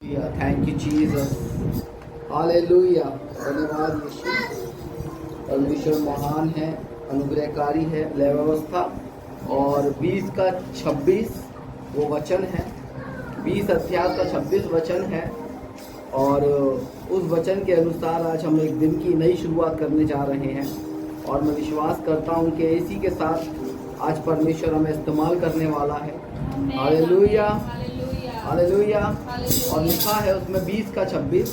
Thank you Jesus, hallelujah. धन्यवाद यीशु। परमेश्वर महान है, अनुग्रहकारी है। लय व्यवस्था और 20 का 26 वो वचन है, 20 अध्याय का 26 वचन है। और उस वचन के अनुसार आज हम एक दिन की नई शुरुआत करने जा रहे हैं। और मैं विश्वास करता हूँ कि इसी के साथ आज परमेश्वर हमें इस्तेमाल करने वाला है। Hallelujah, hallelujah. और लिखा है उसमें 20 का 26,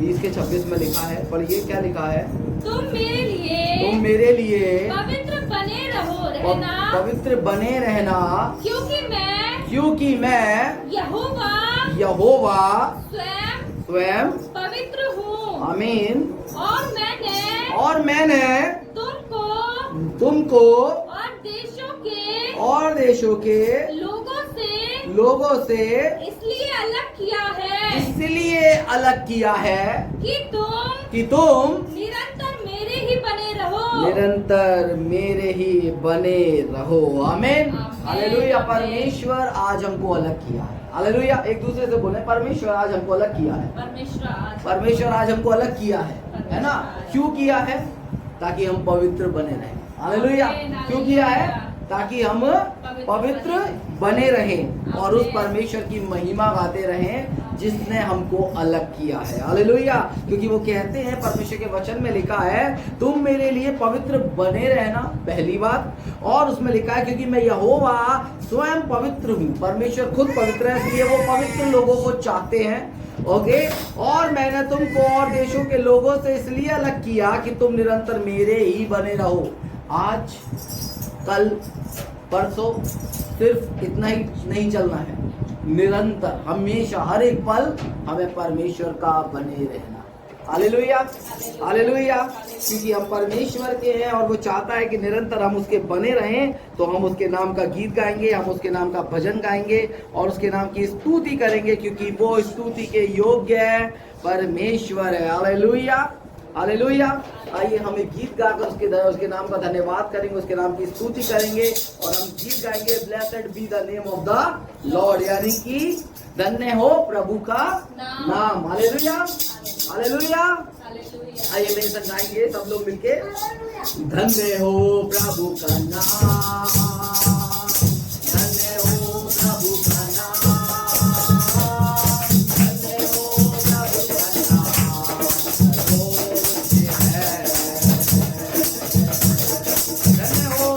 20 के 26 में लिखा है, पर ये क्या लिखा है? तुम मेरे लिए पवित्र बने रहना, पवित्र बने रहना, क्योंकि मैं यहोवा स्वयं पवित्र हूँ। आमीन। और मैंने तुमको और देशों के लोगों से इसलिए अलग किया है कि तुम निरंतर मेरे ही बने रहो। आमीन, हालेलुया। परमेश्वर आज हमको अलग किया है। हालेलुया। एक दूसरे से बोले, परमेश्वर आज हमको अलग किया है। परमेश्वर आज हमको अलग किया है ना? क्यों किया है? ताकि हम पवित्र बने रहें। हालेलुया। क्यों किया है? ताकि हम पवित्र बने रहें और उस परमेश्वर की महिमा गाते रहें जिसने हमको अलग किया है। हालेलुया। क्योंकि वो कहते हैं, परमेश्वर के वचन में लिखा है, तुम मेरे लिए पवित्र बने रहना, पहली बात। और उसमें लिखा है क्योंकि मैं यहोवा स्वयं पवित्र हूँ। परमेश्वर खुद पवित्र है, इसलिए वो पवित्र लोगों को चाहते हैं। ओके। और मैंने तुमको और देशों के लोगों से इसलिए अलग किया कि तुम निरंतर मेरे ही बने रहो। आज, कल, परसों सिर्फ इतना ही नहीं चलना है, निरंतर हमेशा हर एक पल हमें परमेश्वर का बने रहना। Hallelujah, hallelujah. क्योंकि हम परमेश्वर के हैं और वो चाहता है कि निरंतर हम उसके बने रहें। तो हम उसके नाम का गीत गाएंगे, हम उसके नाम का भजन गाएंगे और उसके नाम की स्तुति करेंगे, क्योंकि वो स्तुति के योग्य है, परमेश्वर है। Hallelujah, hallelujah. आइए हम एक गीत गाकर उसके नाम का धन्यवाद करेंगे, उसके नाम की स्तुति करेंगे और हम गीत गाएंगे, blessed be the name of the Lord, यानी कि धन्य हो प्रभु का नाम। Hallelujah, hallelujah. आइए मेरे संग गाएंगे सब लोग मिलके, धन्य हो प्रभु का नाम, धन्य हो प्रभु का नाम, धन्य हो प्रभु का नाम, सर्वोच्च है। धन्य हो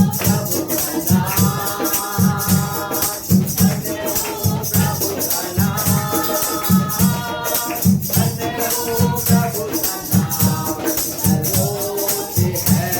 प्रभु का नाम, धन्य हो प्रभु का नाम, धन्य हो प्रभु का नाम, सर्वोच्च है।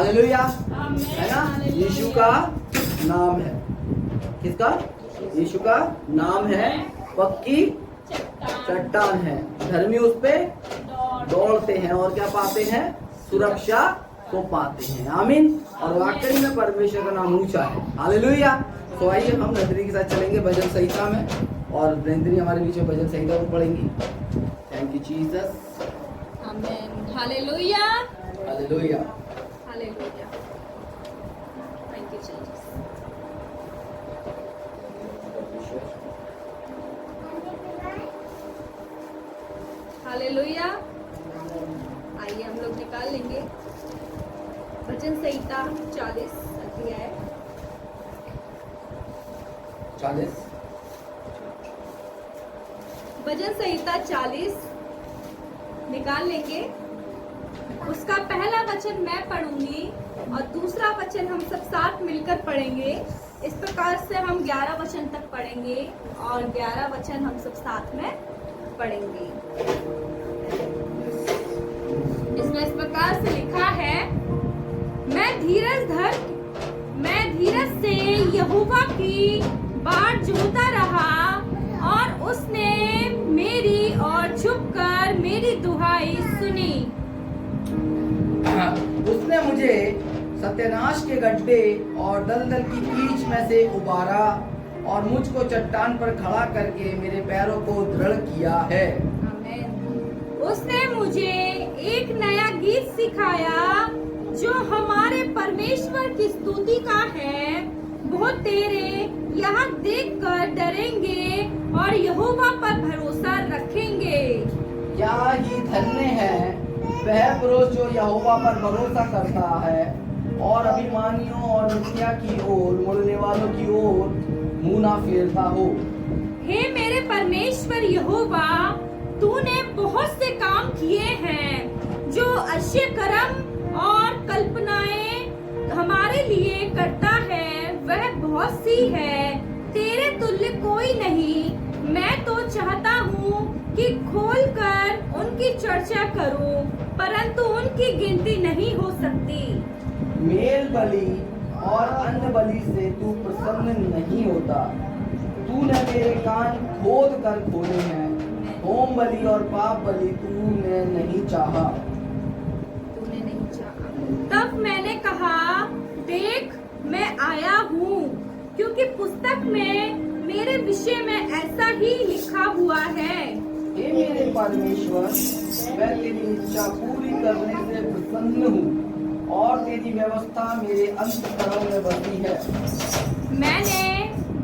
हालेलुया, आमेन, है ना। हालेलुया। यीशु का नाम है, किसका? यीशु का नाम है, पक्की चट्टान है। धर्मी उस पे दौड़ते हैं और क्या पाते हैं? सुरक्षा को पाते हैं। आमीन। और वाकई में परमेश्वर का नाम ऊंचा है। हालेलुया। तो आइए हम नंदनी के साथ चलेंगे भजन संहिता में, और नंदनी हमारे बीच में भजन संहिता को पढ़ेंगी। Thank you Jesus. आमेन, हालेलुया, हालेलुया। हालेलुया। Thank you Jesus. हालेलुया। आइए हम लोग निकाल लेंगे भजन संहिता 40 अध्याय 40। भजन संहिता 40 निकाल लेंगे। उसका पहला वचन मैं पढ़ूंगी और दूसरा वचन हम सब साथ मिलकर पढ़ेंगे। इस प्रकार से हम 11 वचन तक पढ़ेंगे और 11 वचन हम सब साथ में पढ़ेंगे। इसमें इस प्रकार से लिखा है, मैं धीरज से यहोवा की बाट जोहता रहा और उसने मेरी और झुककर मेरी दुहाई सुनी। उसने मुझे सत्यानाश के गड्ढे और दलदल की कीच में से उबारा और मुझको चट्टान पर खड़ा करके मेरे पैरों को दृढ़ किया है। आमीन। उसने मुझे एक नया गीत सिखाया जो हमारे परमेश्वर की स्तुति का है। वो तेरे यहाँ देखकर डरेंगे और यहोवा पर भरोसा रखेंगे। क्या ही धन्य है वह पुरुष जो यहोवा पर भरोसा करता है और अभिमानियों और मिथ्या की ओर मुड़ने वालों की ओर मुंह ना फेरता हो। हे मेरे परमेश्वर यहोवा, तूने बहुत से काम किए हैं। जो आश्चर्य कर्म और कल्पनाएं हमारे लिए करता है वह बहुत सी है। तेरे तुल्य कोई नहीं। मैं तो चाहता हूँ कि खोलकर उनकी चर्चा करूं, परंतु उनकी गिनती नहीं हो सकती। मेल बलि और अन्न बलि से तू प्रसन्न नहीं होता। तूने मेरे कान खोद कर खोले हैं। होम बलि और पाप बलि तूने नहीं चाहा। तूने नहीं चाहा। तब मैंने कहा, देख मैं आया हूँ, क्योंकि पुस्तक में मेरे विषय में ऐसा ही लिखा हुआ है। हे मेरे परमेश्वर, मैं तेरी इच्छा पूरी करने से प्रसन्न हूँ और तेरी व्यवस्था मेरे अंतःकरण में बसी है। मैंने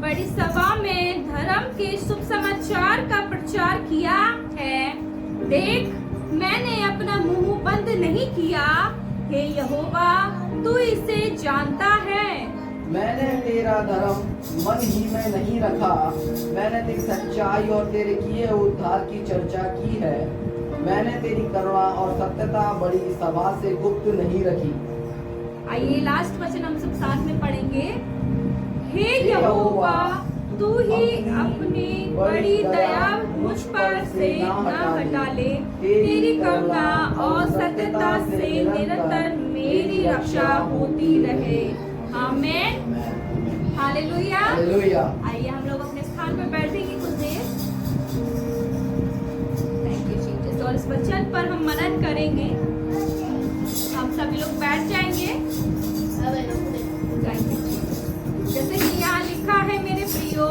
बड़ी सभा में धर्म के शुभ समाचार का प्रचार किया है। देख मैंने अपना मुंह बंद नहीं किया। हे यहोवा, तू इसे जानता है। मैंने तेरा धर्म मन ही में नहीं रखा। मैंने तेरी सच्चाई और तेरे किए उद्धार की चर्चा की है। मैंने तेरी करुणा और सत्यता बड़ी सभा से गुप्त नहीं रखी। आइए लास्ट वचन हम सब साथ में पढ़ेंगे। हे यहोवा, तू ही अपनी बड़ी दया मुझ पर से न हटा ले। तेरी करुणा और सत्यता से निरंतर मेरी रक्षा होती रहे। आमीन, हालेलुया। हालेलुया। आइए हम लोग अपने स्थान पर बैठेंगे कुछ देर। Thank you Jesus. और इस वचन पर हम मनन करेंगे। हम सभी लोग बैठ जाएंगे। जैसे कि यहाँ लिखा है मेरे प्रियो,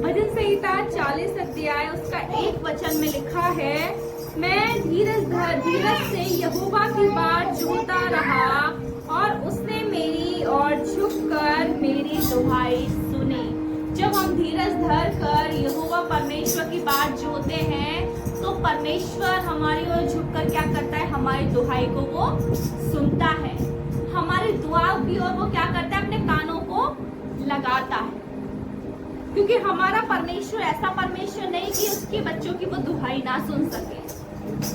भजन संहिता 40 अध्याय उसका 1 वचन में लिखा है, मैं धीरज से यहोवा की बाट जोहता रहा और उसने मेरी और झुककर मेरी दुहाई सुनी। जब हम धीरज धर कर यहोवा परमेश्वर की बाट जोहते हैं तो परमेश्वर हमारी ओर झुककर क्या करता है? हमारी दुहाई को वो सुनता है। हमारी दुआ की ओर वो क्या करता है? अपने कानों को लगाता है। क्योंकि हमारा परमेश्वर ऐसा परमेश्वर नहीं कि उसके बच्चों की वो दुहाई ना सुन सके,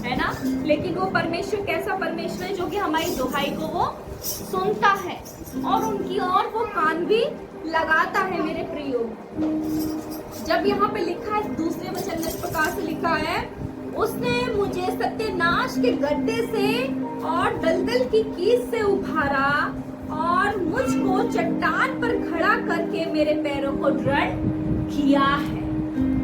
है ना। लेकिन वो परमेश्वर कैसा परमेश्वर है जो कि हमारी दुहाई को वो सुनता है और उनकी ओर वो कान भी लगाता है। मेरे प्रियो, जब यहाँ पे लिखा है दूसरे वचन में इस प्रकार से लिखा है, उसने मुझे सत्यानाश के गड्ढे से और दलदल की कीच से उभारा और मुझको चट्टान पर खड़ा करके मेरे पैरों को दृढ़ किया है।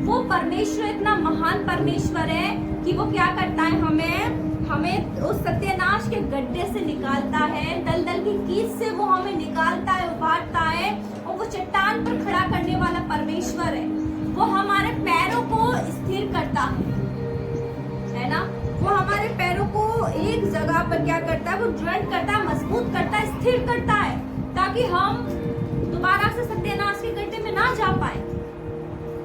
वो परमेश्वर इतना महान परमेश्वर है कि वो क्या करता है, हमें उस सत्यानाश के गड्ढे से निकालता है, दलदल की कीच से वो हमें निकालता है, उबारता है, और वो चट्टान पर खड़ा करने वाला परमेश्वर है। वो हमारे पैरों को स्थिर करता है ना, वो हमारे पैरों को एक जगह पर क्या करता है, वो दृढ़ करता है, मजबूत करता है, स्थिर करता है, ताकि हम दोबारा से सत्यानाश के गड्ढे में ना जा पाए,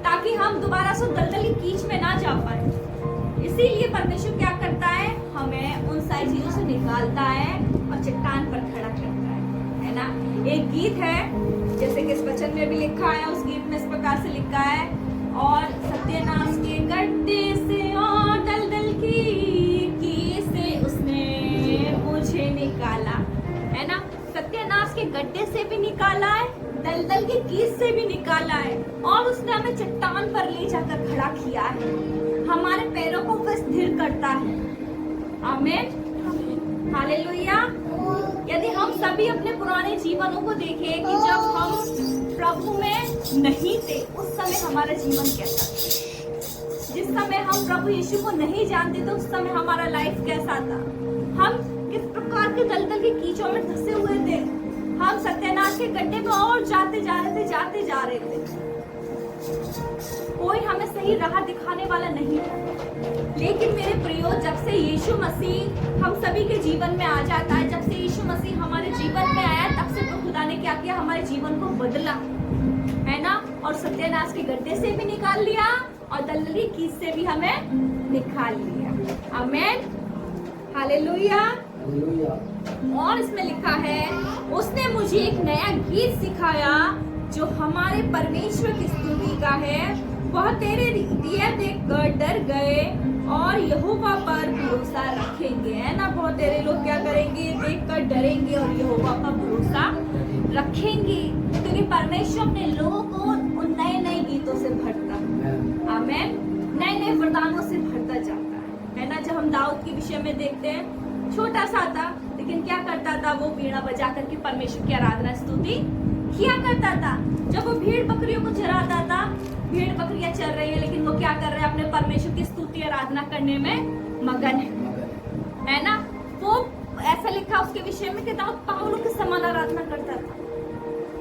ताकि हम दोबारा से दलदल की कीच में ना जा पाए। इसीलिए परमेश्वर क्या करता है, हमें उन सारी चीजों से निकालता है और चट्टान पर खड़ा करता है ना। एक गीत है, जैसे कि इस वचन में भी लिखा है, उस गीत में इस प्रकार से लिखा है, और सत्यानाश के गड्ढे से और दलदल की से उसने मुझे निकाला, है ना। सत्यानाश के गड्ढे से भी निकाला है, दलदल की कीच से भी निकाला है, और उसने हमें चट्टान पर ले जाकर खड़ा किया है, हमारे पैरों को वह स्थिर करता है। आमीन, हालेलुया। यदि हम सभी अपने पुराने जीवनों को देखें कि जब हम प्रभु में नहीं थे, उस समय हमारा जीवन कैसा था, जिस समय हम प्रभु यीशु को नहीं जानते थे, उस समय हमारा लाइफ कैसा था, हम किस प्रकार के दलदल की कीचों में धंसे हुए थे, हम सत्यानाश के गड्ढे में और जाते जा रहे थे। कोई हमें सही राह दिखाने वाला नहीं था। लेकिन मेरे प्रियो, जब से यीशु मसीह हम सभी के जीवन में आ जाता है, जब से यीशु मसीह हमारे जीवन में आया, तब से तो खुदा ने क्या किया, हमारे जीवन को बदला, है ना। और सत्यानाश के गड्ढे से भी निकाल लिया और दलदल की कीच से भी हमें निकाल लिया। आमीन, हालेलुया। और इसमें लिखा है, उसने मुझे एक नया गीत सिखाया जो हमारे परमेश्वर की स्तुति का है। वह तेरे दिया देखकर डर गए और यहोवा पर भरोसा रखेंगे, है ना। बहुत तेरे लोग क्या करेंगे, देखकर डरेंगे और यहोवा पर भरोसा रखेंगे, क्योंकि परमेश्वर अपने लोगों को उन नए नए गीतों से भरता है। आमीन, नए नए वरदानों से भरता जाता है ना। जब हम दाऊद के विषय में देखते हैं, छोटा सा था, लेकिन क्या करता था, वो वीणा बजा करके परमेश्वर की आराधना स्तुति किया करता था। जब वो भेड़ बकरियों को चराता था, भेड़ बकरियां चल रही है, लेकिन वो क्या कर रहे हैं, अपने परमेश्वर की स्तुति आराधना करने में मगन है ना। वो ऐसा लिखा उसके विषय में कि दाऊद पागलों के समान आराधना करता था,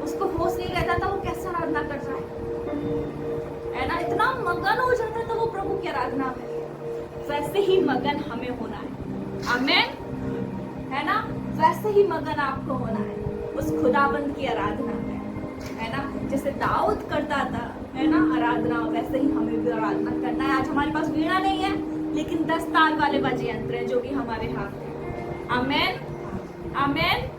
उसको होश नहीं रहता था वो कैसा आराधना कर रहा है ना। इतना मगन हो जाता था वो प्रभु की आराधना में। वैसे ही मगन हमें होना है, आमीन, है ना। वैसे ही मगन आपको होना है उस खुदाबंद की आराधना में, है ना। जैसे दाऊद करता था, है ना, आराधना, वैसे ही हमें भी आराधना करना है। आज हमारे पास वीणा नहीं है, लेकिन 10 तार वाले वाद्य यंत्र हैं जो कि हमारे हाथ में। आमीन, आमीन,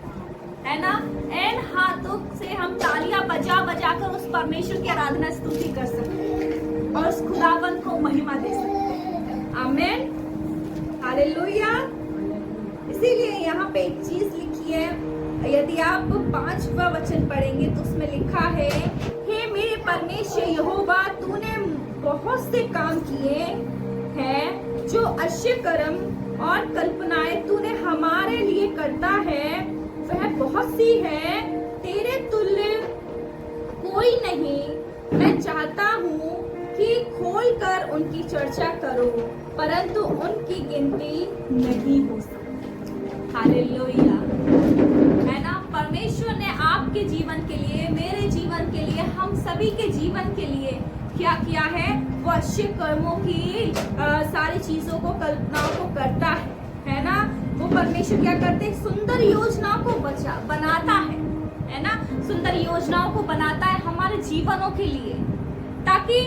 है ना। इन हाथों से हम तालियां बजा बजा कर उस परमेश्वर की आराधना स्तुति कर सकते हैं और उस खुदाबंद को महिमा दे सकते हैं। आमीन, हालेलुया। इसीलिए यहाँ पे एक चीज लिखी है, यदि आप 5वां वचन पढ़ेंगे तो उसमें लिखा है, हे मेरे परमेश्वर यहोवा, तूने बहुत से काम किए हैं, जो आश्चर्य कर्म और कल्पनाएं तूने हमारे लिए करता है वह बहुत सी है, तेरे तुल्य कोई नहीं। मैं चाहता हूँ कि खोलकर उनकी चर्चा करो, परंतु उनकी गिनती नहीं हो सकती। हालेलुया, है ना। परमेश्वर ने आपके जीवन के लिए, मेरे जीवन के लिए, हम सभी के जीवन के लिए क्या किया है, वो अच्छे कर्मों की सारी चीजों को, कल्पनाओं को करता है ना। वो परमेश्वर क्या करते हैं, सुंदर योजनाओं को बनाता है ना। सुंदर योजनाओं को बनाता है हमारे जीवनों के लिए, ताकि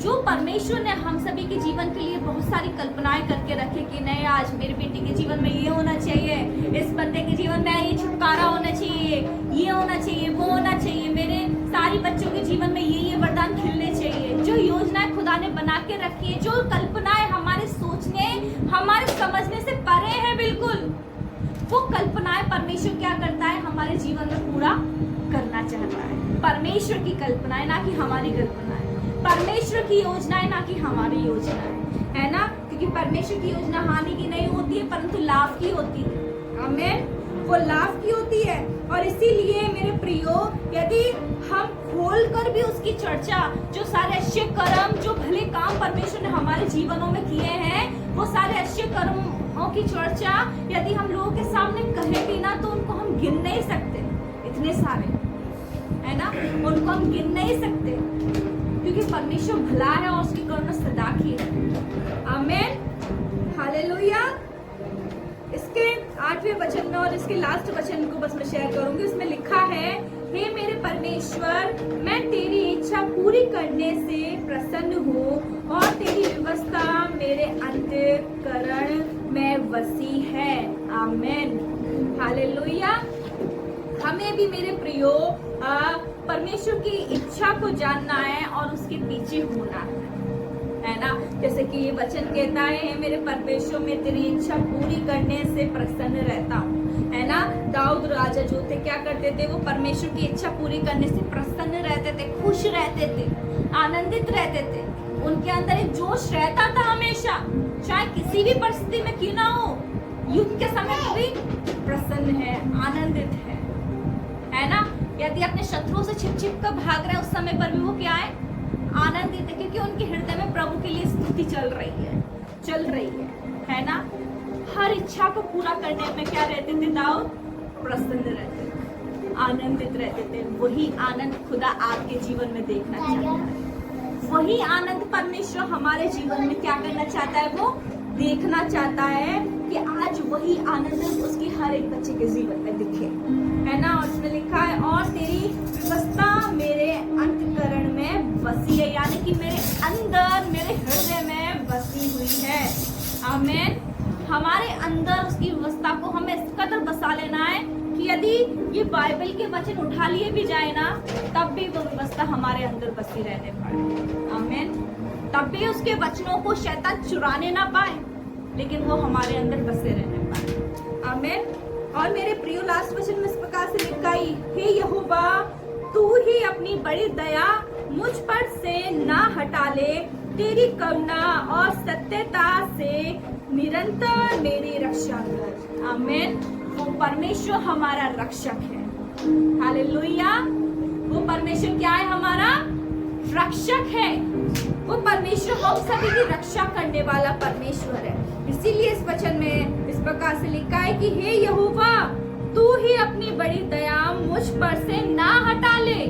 जो परमेश्वर ने हम सभी के जीवन के लिए बहुत सारी कल्पनाएं करके रखे कि नहीं, आज मेरी बेटी के जीवन में ये होना चाहिए, इस बंदे के जीवन में ये छुटकारा होना चाहिए, ये होना चाहिए, वो होना चाहिए, मेरे सारी बच्चों के जीवन में ये वरदान खिलने चाहिए। जो योजनाएं खुदा ने बना के रखी है, जो कल्पनाएं हमारे सोचने, हमारे समझने से परे है, बिल्कुल वो कल्पनाएं परमेश्वर क्या करता है, हमारे जीवन में पूरा करना चाहता है। परमेश्वर की कल्पनाएं, ना कि हमारी कल्पनाएं, परमेश्वर की योजनाएं, ना कि हमारी योजनाएं, है ना। क्योंकि परमेश्वर की योजना हानि की नहीं होती है परंतु लाभ की होती है। आमीन। वो लाभ की होती है और इसीलिए मेरे प्रियो, यदि हम खोल कर भी उसकी चर्चा, जो सारे अच्छे कर्म, जो भले काम परमेश्वर ने हमारे जीवनों में किए हैं, वो सारे अच्छे कर्मों की चर्चा यदि हम लोगों के सामने कहें भी ना, तो उनको हम गिन नहीं सकते। इतने सारे है ना, उनको हम गिन नहीं सकते, क्योंकि परमेश्वर भला है और उसकी करुणा सदा की है। आमीन, हालेलुया। इसके 8वें वचन में और इसके लास्ट वचन को बस मैं शेयर करूंगी। इसमें लिखा है, हे मेरे परमेश्वर, मैं तेरी इच्छा पूरी करने से प्रसन्न हूँ और तेरी व्यवस्था मेरे अंतःकरण में बसी है। आमीन, हालेलुया। हमें भी मेरे प्रियो परमेश्वर की इच्छा को जानना है और उसके पीछे होना है ना। जैसे कि ये वचन कहता है, मेरे परमेश्वर में तेरी इच्छा पूरी करने से प्रसन्न रहता हूँ, है ना। दाऊद राजा जो थे क्या करते थे, वो परमेश्वर की इच्छा पूरी करने से प्रसन्न रहते थे, खुश रहते थे, आनंदित रहते थे। उनके अंदर एक जोश रहता था हमेशा, चाहे किसी भी परिस्थिति में क्यों ना हो, युद्ध के समय में भी प्रसन्न है, आनंदित है ना। यदि अपने शत्रुओं से छिप कर भाग रहे हैं, उस समय पर भी वो क्या है, आनंदित है, क्योंकि उनके हृदय में प्रभु के लिए स्तुति चल रही है ना। हर इच्छा को पूरा करने में क्या रहते थे दाऊद, प्रसन्न रहते थे, आनंदित रहते थे। वही आनंद खुदा आपके जीवन में देखना चाहता है, वही आनंद परमेश्वर हमारे जीवन में क्या करना चाहता है, वो देखना चाहता है कि आज वही आनंद उसकी हर एक बच्चे के जीवन में दिखे, है ना। और उसमें लिखा है, और तेरी व्यवस्था मेरे अंतःकरण में बसी है, यानी कि मेरे अंदर, मेरे हृदय में बसी हुई है। आमीन। हमारे अंदर उसकी व्यवस्था को हमें इस कदर बसा लेना है कि यदि ये बाइबल के वचन उठा लिए भी जाए ना, तब भी वो व्यवस्था हमारे अंदर बसी रहने पाए। आमीन। तब भी उसके वचनों को शैतान चुराने ना पाए, लेकिन वो हमारे अंदर बसे रहने पाए। आमीन। और मेरे प्रियो, लास्ट वचन में इस प्रकार से लिखा ही, हे यहोवा, तू ही अपनी बड़ी दया मुझ पर से ना हटा ले, तेरी करुणा और सत्यता से निरंतर मेरी रक्षा कर। आमीन। वो परमेश्वर हमारा रक्षक है। हालेलुया। वो परमेश्वर क्या है, हमारा रक्षक है। वो परमेश्वर हम सभी की रक्षा करने वाला परमेश्वर है। इसीलिए इस वचन में इस प्रकार से लिखा है कि हे यहोवा, तू ही अपनी बड़ी दया मुझ पर से ना हटा ले,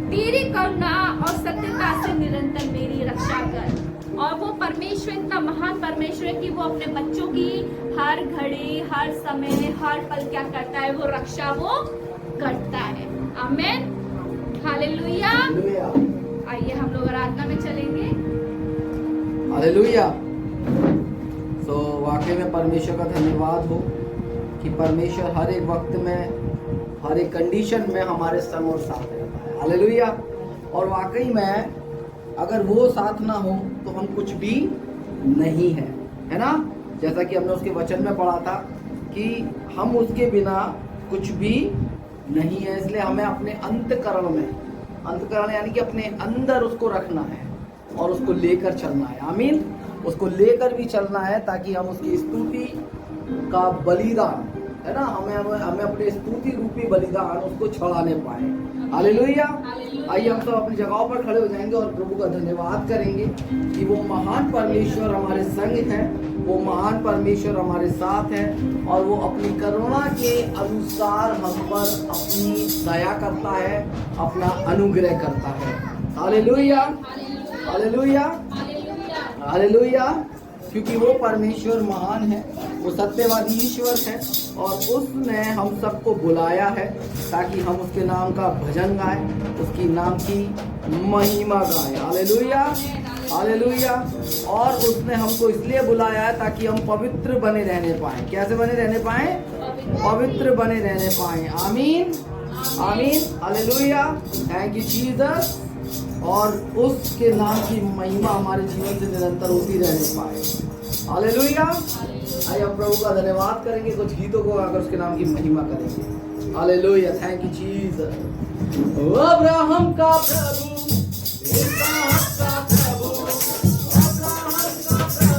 तेरी करुणा और सत्यता से निरंतर मेरी रक्षा कर। और वो परमेश्वर इतना महान परमेश्वर है कि वो अपने बच्चों की हर घड़ी, हर समय, हर पल क्या करता है, वो रक्षा वो करता है। आमीन, हालेलुया। आइए हम लोग आराधना में चलेंगे। हालेलुया। तो वाकई में परमेश्वर का धन्यवाद हो कि परमेश्वर हर एक वक्त में, हर एक कंडीशन में हमारे संग और साथ रहता है। हालेलुया। और वाकई में अगर वो साथ ना हो तो हम कुछ भी नहीं है ना। जैसा कि हमने उसके वचन में पढ़ा था कि हम उसके बिना कुछ भी नहीं है। इसलिए हमें अपने अंतःकरण में, अंतःकरण यानी कि अपने अंदर उसको रखना है और उसको लेकर चलना है। आमीन। उसको लेकर भी चलना है ताकि हम उसकी स्तुति का बलिदान, है ना, हमें अपने स्तुति रूपी बलिदान उसको चढ़ाने पाए। हालेलुया। आइए हम सब अपनी जगहों पर खड़े हो जाएंगे और प्रभु का धन्यवाद करेंगे कि वो महान परमेश्वर हमारे संग है, वो महान परमेश्वर हमारे साथ है और वो अपनी करुणा के अनुसार हम पर अपनी दया करता है, अपना अनुग्रह करता है। हालेलुया, हालेलुया, हालेलुया। क्योंकि वो परमेश्वर महान है, वो सत्यवादी ईश्वर है और उसने हम सबको बुलाया है ताकि हम उसके नाम का भजन गाएं, उसकी नाम की महिमा गाएं। Hallelujah, hallelujah. और उसने हमको इसलिए बुलाया है ताकि हम पवित्र बने रहने पाएं। कैसे बने रहने पाएं? पवित्र बने रहने पाएं। आमीन, आमीन, हालेलुया। Thank you Jesus. और उसके नाम की महिमा हमारे जीवन से निरंतर होती रहने पाए। हालेलुया। आइए हम प्रभु का धन्यवाद करेंगे, कुछ गीतों को गाकर उसके नाम की महिमा करेंगे। Hallelujah, thank you Jesus. Abraham का प्रभु, इसहाक का प्रभु, अब्राहम का प्रभु।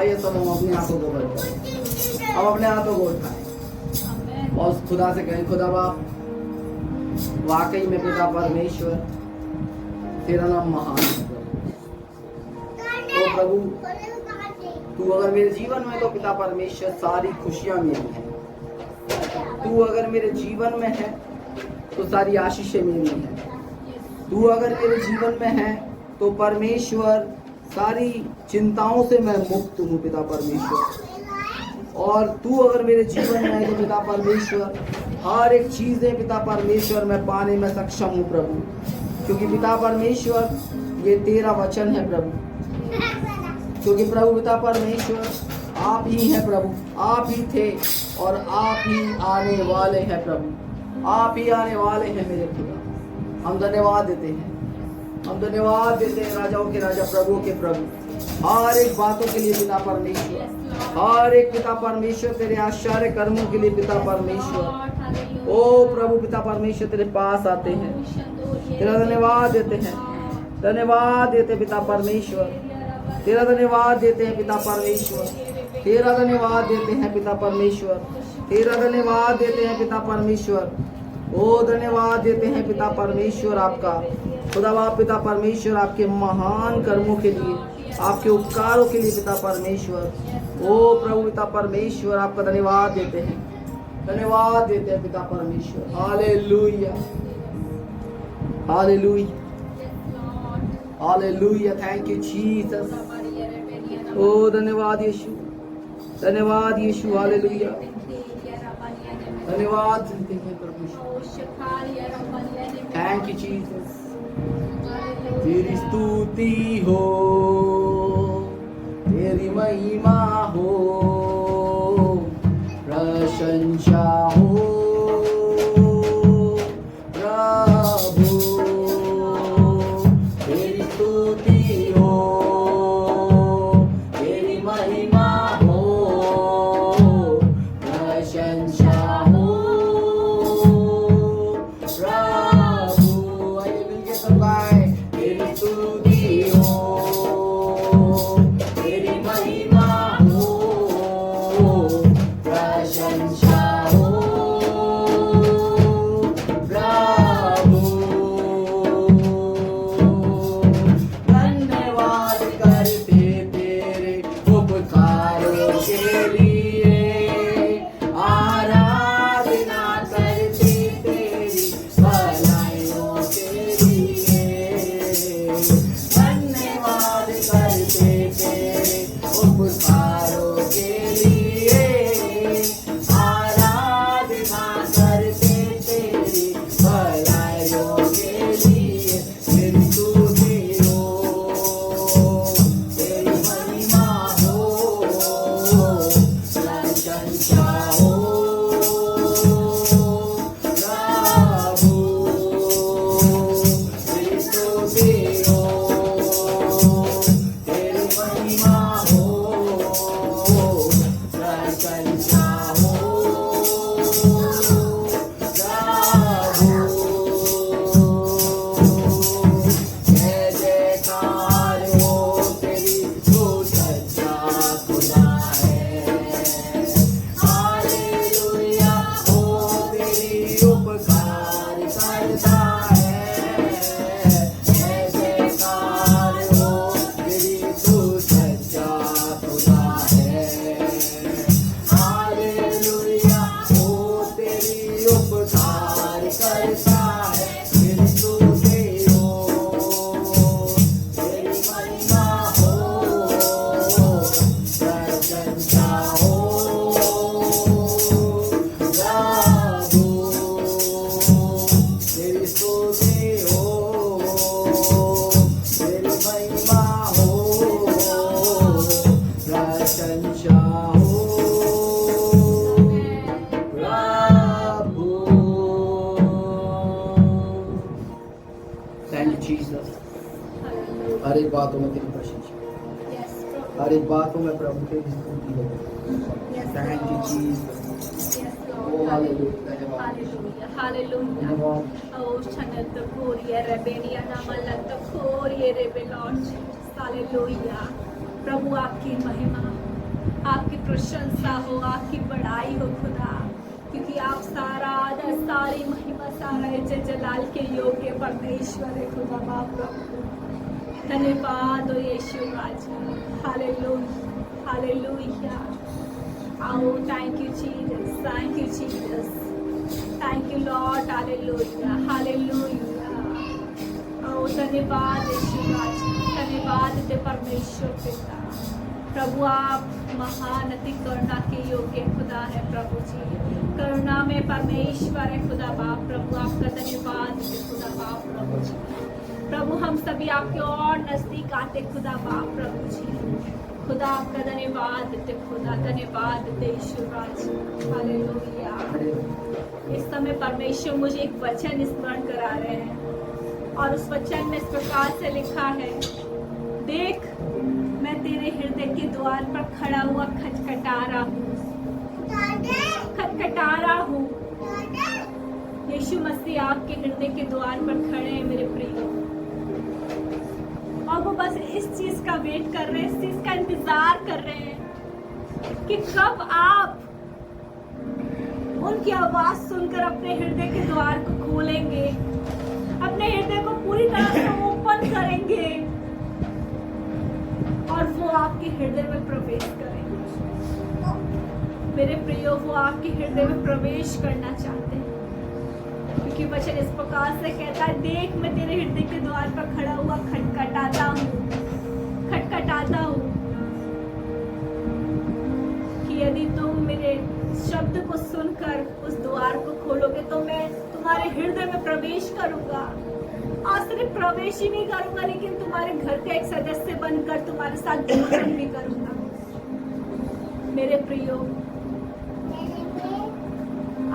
आइए सब हम अपने हाथों को बंद करें, हम अपने हाथों को उठाएं और उस खुदा से कहें, खुदा बाप वाकई में पिता परमेश्वर तेरा नाम महान है तो प्रभु तू अगर मेरे जीवन में तो पिता परमेश्वर सारी खुशियां मेरी हैं, तू अगर मेरे जीवन में है तो सारी आशीषें मेरी हैं, तू अगर मेरे जीवन में है तो परमेश्वर सारी चिंताओं से मैं मुक्त हूँ पिता परमेश्वर, और तू अगर मेरे जीवन में है तो पिता परमेश्वर हर एक चीजें पिता परमेश्वर मैं पाने में सक्षम हूँ प्रभु, क्योंकि पिता परमेश्वर ये तेरा वचन है प्रभु, क्योंकि प्रभु पिता परमेश्वर आप ही हैं प्रभु, आप ही थे और आप ही आने वाले हैं प्रभु, आप ही आने वाले हैं मेरे खुदा। हम धन्यवाद देते हैं, हम धन्यवाद देते हैं राजाओं के राजा प्रभुओं के प्रभु हर एक बातों के लिए पिता परमेश्वर, हर एक पिता परमेश्वर तेरे आश्चर्य कर्मों के लिए पिता परमेश्वर। ओ प्रभु पिता परमेश्वर तेरे पास आते हैं, तेरा धन्यवाद देते हैं, धन्यवाद देते पिता परमेश्वर, तेरा धन्यवाद देते हैं पिता परमेश्वर, तेरा धन्यवाद देते हैं पिता परमेश्वर, तेरा धन्यवाद देते हैं पिता परमेश्वर। ओ धन्यवाद देते हैं पिता परमेश्वर आपका खुदा बाप पिता परमेश्वर, आपके महान कर्मों के लिए, आपके उपकारों के लिए पिता परमेश्वर। ओ प्रभु पिता परमेश्वर आपका धन्यवाद देते हैं, धन्यवाद देते हैं पिता परमेश्वर। हालेलुया, हालेलुया, हालेलुया, थैंक यू जीसस। ओ धन्यवाद यीशु, धन्यवाद यीशु, हालेलुया, धन्यवाद देते हैं परमेश्वर, थैंक यू जीसस। तेरी स्तुति हो, तेरी महिमा हो, प्रशंसा हो प्रभु, तेरी स्तुति हो, तेरी महिमा हो, प्रशंसा हो प्रभु। आइए मिलके सब गाएं, तेरी स्तुति हो, तेरी महिमा हो, प्रशंसा हो प्रभु। धन्यवाद करते तेरे उपकारों के लिए, आराधना करते तेरी भलाइयों के लिए, धन्यवाद करते तेरे उपकारों के लिए, आराधना करते तेरी भलाइयों के लिए। तेरी स्तुति हो, तेरी महिमा हो, प्रशंसा हो प्रभु, तेरी स्तुति हो, तेरी महिमा हो, प्रशंसा हो प्रभु। जय जयकार हो तेरी, तू सच्चा खुदा है। हालेलुया हो तेरी उपकार करता है। जय जयकार हो तेरी, तू सच्चा खुदा है। हालेलुया हो तेरी उपकार करता है। तेरी स्तुति हो, तेरी महिमा हो, प्रशंसा हो प्रभु। तेरी स्तुति हो, तेरी महिमा हो, प्रशंसा हो प्रभु। Thank you Jesus. हर एक बातों में तेरी प्रशंसा, हर एक बातों में प्रभु तेरी स्तुति हो। Thank you Jesus. ओ हालेलुया, धन्यवाद धन्यवाद। प्रभु आपकी महिमा, आपकी प्रशंसा हो, आपकी बड़ाई हो खुदा, क्योंकि आप सारा आदर, सारी महिमा, सारा इज्जत जलाल के योग्य परमेश्वर है खुदा बाप प्रभु। धन्यवाद हो यीशु राजा। हालेलुया, हालेलुया। Oh, thank you Jesus, thank you Jesus, thank you Lord, hallelujah, hallelujah। Oh, धन्यवाद यीशु राजा, धन्यवाद दे परमेश्वर पिता। प्रभु आप महान अति करुणा के योग्य खुदा है प्रभु जी, करुणा में परमेश्वर है खुदा बाप प्रभु। आपका धन्यवाद दे खुदा बाप प्रभु जी। प्रभु हम सभी आपके और नजदीक आते खुदा बाप प्रभु जी। खुदा आपका धन्यवाद देते खुदा, धन्यवाद देते यीशु राज। हालेलुया। इस समय परमेश्वर मुझे एक वचन स्मरण करा रहे हैं और उस वचन में इस प्रकार से लिखा है, देख मैं तेरे हृदय के द्वार पर खड़ा हुआ खटखटा रहा हूँ, खटखटा रहा हूँ। यीशु मसीह आपके हृदय के द्वार पर खड़े हैं मेरे प्रिय, और वो बस इस चीज का वेट कर रहे हैं, इस चीज का इंतजार कर रहे हैं कि कब आप उनकी आवाज सुनकर अपने हृदय के द्वार को खोलेंगे, अपने हृदय को पूरी तरह से ओपन करेंगे और वो आपके हृदय में प्रवेश करेंगे। मेरे प्रियो, वो आपके हृदय में प्रवेश करना चाहते हैं, क्योंकि वचन इस प्रकार से कहता है, देख मैं तेरे हृदय के द्वार पर खड़ा हुआ खटखटाता हूँ, खटखटाता हूँ कि यदि तुम मेरे शब्द को सुनकर उस द्वार को खोलोगे तो मैं तुम्हारे हृदय में प्रवेश करूंगा, और सिर्फ प्रवेश ही नहीं करूंगा लेकिन तुम्हारे घर का एक सदस्य बनकर तुम्हारे साथ भोजन भी करूंगा। मेरे प्रियो,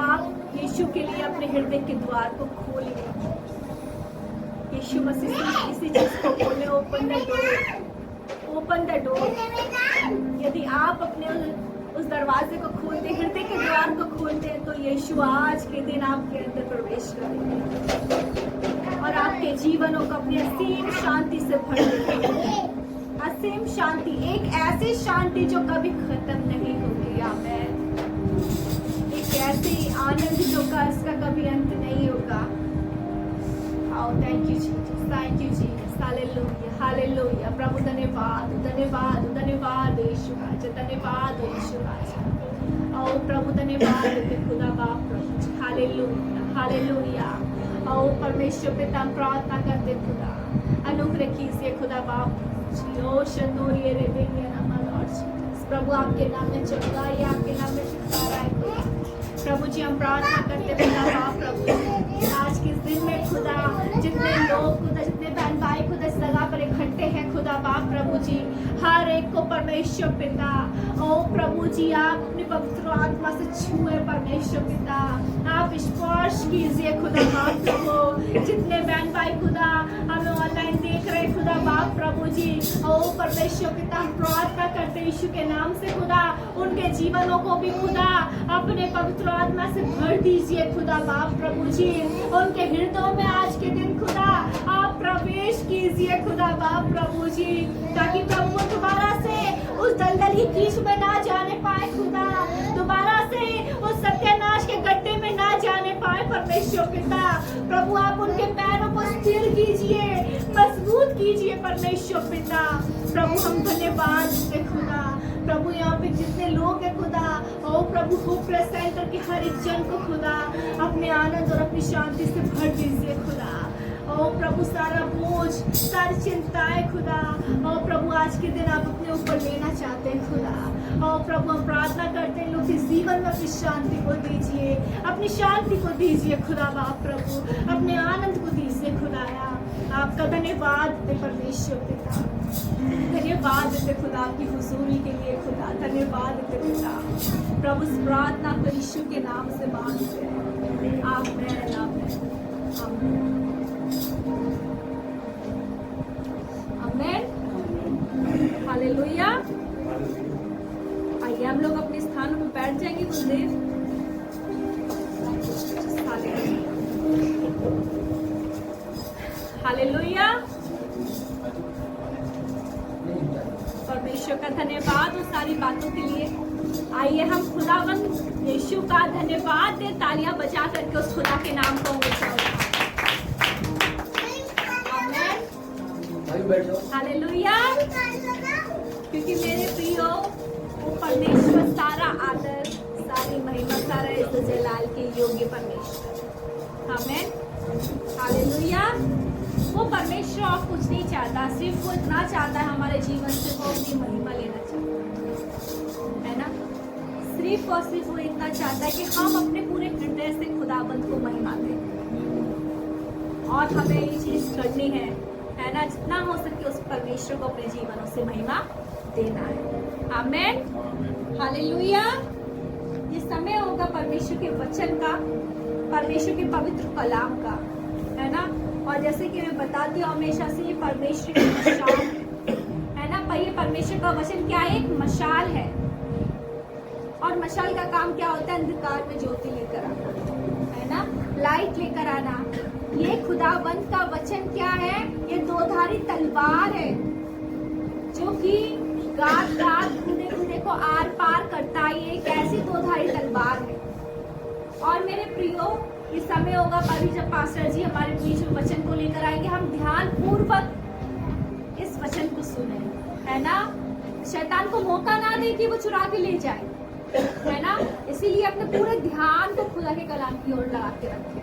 आप यीशु के लिए अपने हृदय के द्वार को खोलिए। यीशु मसीह इसी चीज को बोले, open the door, open the door. यदि आप अपने उस दरवाजे को खोलते, हृदय के द्वार को खोलते हैं, तो यीशु आज के दिन आपके अंदर प्रवेश करेंगे और आपके जीवनों को अपनी असीम शांति से भर देंगे। असीम शांति, एक ऐसी शांति जो कभी खत्म नहीं होगी। आमीन। ऐसी आनंद जो का इसका कभी अंत नहीं होगा। आओ, thank you Jesus, thank you Jesus, hallelujah, hallelujah. प्रभु धन्यवाद, धन्यवाद, धन्यवाद यीशु राजा, धन्यवाद यीशु राजा। आओ प्रभु धन्यवाद देते खुदा बाप प्रभु, हालेलुया, हालेलुया। आओ परमेश्वर पिता हम प्रार्थना करते खुदा, अनुग्रह कीजिए खुदा बाप जी। ओ शंदोरिये रे बेनिया नामा लॉर्ड जीसस, प्रभु आपके नाम में चंगा, ये आपके नाम में छुटकारा है खुदा। प्रभु जी हम प्रार्थना करते खुदा बाप प्रभु, आज के दिन में खुदा जितने लोग खुदा, जितने बहन भाई खुदा इस जगह पर इकट्ठे हैं खुदा बाप प्रभु जी, हर एक को परमेश्वर पिता, ओ प्रभु जी आप अपनी पवित्र आत्मा से छुए परमेश्वर पिता, आप स्पर्श कीजिए खुदा बाप प्रभु। जितने बहन भाई खुदा हमें ऑनलाइन देख रहे खुदा बाप प्रभु जी, ओ परमेश्वर पिता हम प्रार्थना करते यीशु के नाम से खुदा, उनके जीवनों को भी खुदा अपने पवित्र आत्मा से भर दीजिए खुदा बाप प्रभु जी। उनके हृदयों में आज के दिन खुदा आप प्रवेश कीजिए खुदा बाप प्रभु जी, ताकि प्रभु दोबारा से उस दलदली कीच में ना जाने पाए खुदा, दोबारा से उस सत्यानाश के गड्ढे में ना जाने पाए परमेश्वर पिता। प्रभु आप उनके पैरों को स्थिर कीजिए, मजबूत कीजिए परमेश्वर पिता। प्रभु हम धन्यवाद देते खुदा। प्रभु यहाँ पे जितने लोग हैं खुदा, ओ प्रभु होप सेंटर के हर एक जन को खुदा अपने आनंद और अपनी शांति से भर दीजिए खुदा। ओ प्रभु सारा बोझ, सारी चिंताएं खुदा, ओ प्रभु आज के दिन आप अपने ऊपर लेना चाहते हैं खुदा। ओ प्रभु हम प्रार्थना करते हैं लोग इस जीवन में अपनी शांति को दीजिए, अपनी शांति को दीजिए खुदा बाप प्रभु, अपने आनंद को दीजिए खुदाया। आपका धन्यवाद देते परमेश्वर पिता, धन्यवाद देते खुदा आपकी हुजूरी के लिए खुदा, धन्यवाद देते खुदा। प्रभु इस प्रार्थना को यीशु के नाम से मांगते हैं। आमीन, आमीन, आमीन, आमीन, हालेलुया। आइए हम लोग अपने स्थानों पर बैठ जाएंगे कुछ देर। हालेलुया। परमेश्वर का धन्यवाद उस सारी बातों के लिए। आइए हम खुदावंद यीशु का धन्यवाद दे, तालियां बजा करके उस खुदा के नाम को ऊंचा उठाएं। बैठ जाओ। हालेलुया। क्योंकि मेरे प्रियो, वो परमेश्वर सारा आदर, सारी महिमा, सारा इज्जत जलाल के योग्य परमेश्वर। आमीन। हालेलुया। वो परमेश्वर और कुछ नहीं चाहता, सिर्फ वो इतना चाहता है हमारे जीवन से वो अपनी महिमा लेना चाहता है ना। सिर्फ और सिर्फ वो इतना चाहता है कि हम अपने पूरे हृदय से खुदाबंद को महिमा दें। और हमें ये चीज करनी है ना, जितना हो सके उस परमेश्वर को अपने जीवनों से महिमा देना है। आमीन। हालेलुया। ये समय होगा परमेश्वर के वचन का, परमेश्वर के पवित्र कलाम का, है ना। और जैसे कि मैं बताती हूँ हमेशा से, ये परमेश्वर की मशाल है ना। पर ये परमेश्वर का वचन क्या है? एक मशाल है। और मशाल का काम क्या होता है? अंधकार में ज्योति लेकर आना, है ना, लाइट लेकर आना। ये खुदाबंद का वचन क्या है? ये दोधारी तलवार है जो कि गात गात गुने को आर पार करता है। ये एक ऐसी दोधारी तलवार है। और मेरे प्रियो, ये समय होगा अभी जब पास्टर जी हमारे बीच में वचन को लेकर आएंगे, हम ध्यान पूर्वक इस वचन को सुने, है ना। शैतान को मौका ना दे कि वो चुरा के ले जाए, है ना। इसीलिए अपने पूरे ध्यान को खुदा के कलाम की ओर लगा के रखें,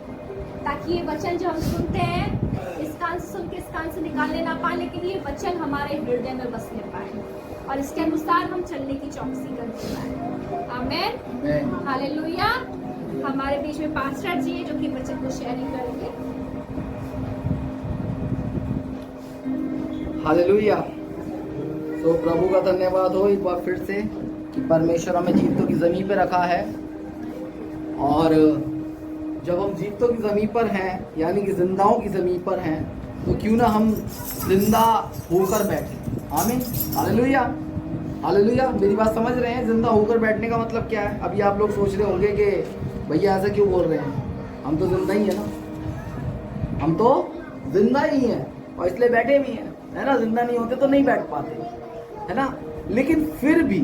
ताकि ये वचन जो हम सुनते हैं इस कान से सुन के इस कान से निकालने ना पाए, लेकिन ये वचन हमारे हृदय में बसने पाए और इसके अनुसार हम चलने की चौकसी करते पाए। आमीन। हालेलुया। हमारे बीच में पास्टर जी है जो कि वचन को शेयरिंग करेंगे। हालेलुया। तो प्रभु का धन्यवाद हो एक बार फिर से कि परमेश्वर हमें जीवितों की जमीन पे रखा है। और जब हम जीवितों की ज़मीन पर हैं, यानी कि जिंदाओं की ज़मीन पर हैं, तो क्यों ना हम जिंदा होकर बैठे। आमीन। हालेलुया। हालेलुया। मेरी बात समझ रहे हैं? जिंदा होकर बैठने का मतलब क्या है? अभी आप लोग सोच रहे होंगे कि भैया ऐसा क्यों बोल रहे हैं, हम तो जिंदा ही है ना, हम तो जिंदा ही हैं और इसलिए बैठे भी हैं, है ना। जिंदा नहीं होते तो नहीं बैठ पाते, है ना। लेकिन फिर भी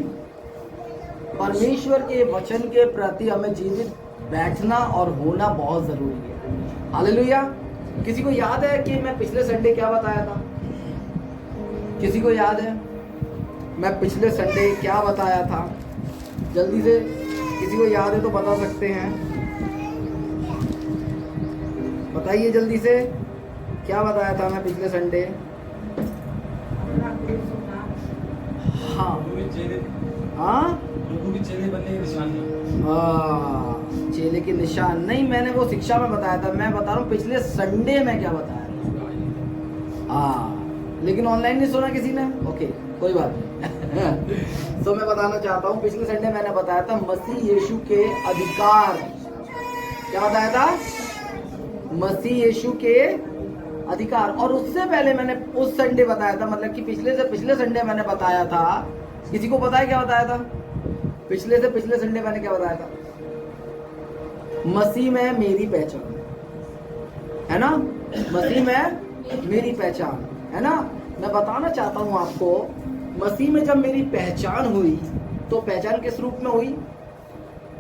परमेश्वर के वचन के प्रति हमें जीवित बैठना और होना बहुत जरूरी है। हालेलुया। किसी को याद है कि मैं पिछले संडे क्या बताया था? किसी को याद है मैं पिछले संडे क्या बताया था? जल्दी से किसी को याद है तो बता सकते हैं, बताइए जल्दी से, क्या बताया था मैं पिछले संडे? हाँ हाँ, चेले बनने की निशानी। चेले की निशान नहीं, मैंने वो शिक्षा में बताया था। मैं बता रहा हूँ पिछले संडे में क्या बताया था। हाँ, लेकिन ऑनलाइन नहीं सुना किसी ने? ओके, कोई बात नहीं। तो मैं बताना चाहता हूँ, पिछले संडे मैंने बताया था मसीह यीशु के अधिकार। क्या बताया था? मसीह यीशु के अधिकार। और उससे पहले मैंने उस संडे बताया था, मतलब कि पिछले संडे मैंने बताया था, किसी को पता है क्या बताया था? पिछले संडे मैंने क्या बताया था? मसीह में मेरी पहचान, है ना। मसीह में मेरी पहचान, है ना। मैं बताना चाहता हूं आपको, मसीह में जब मेरी पहचान हुई तो पहचान किस रूप में हुई?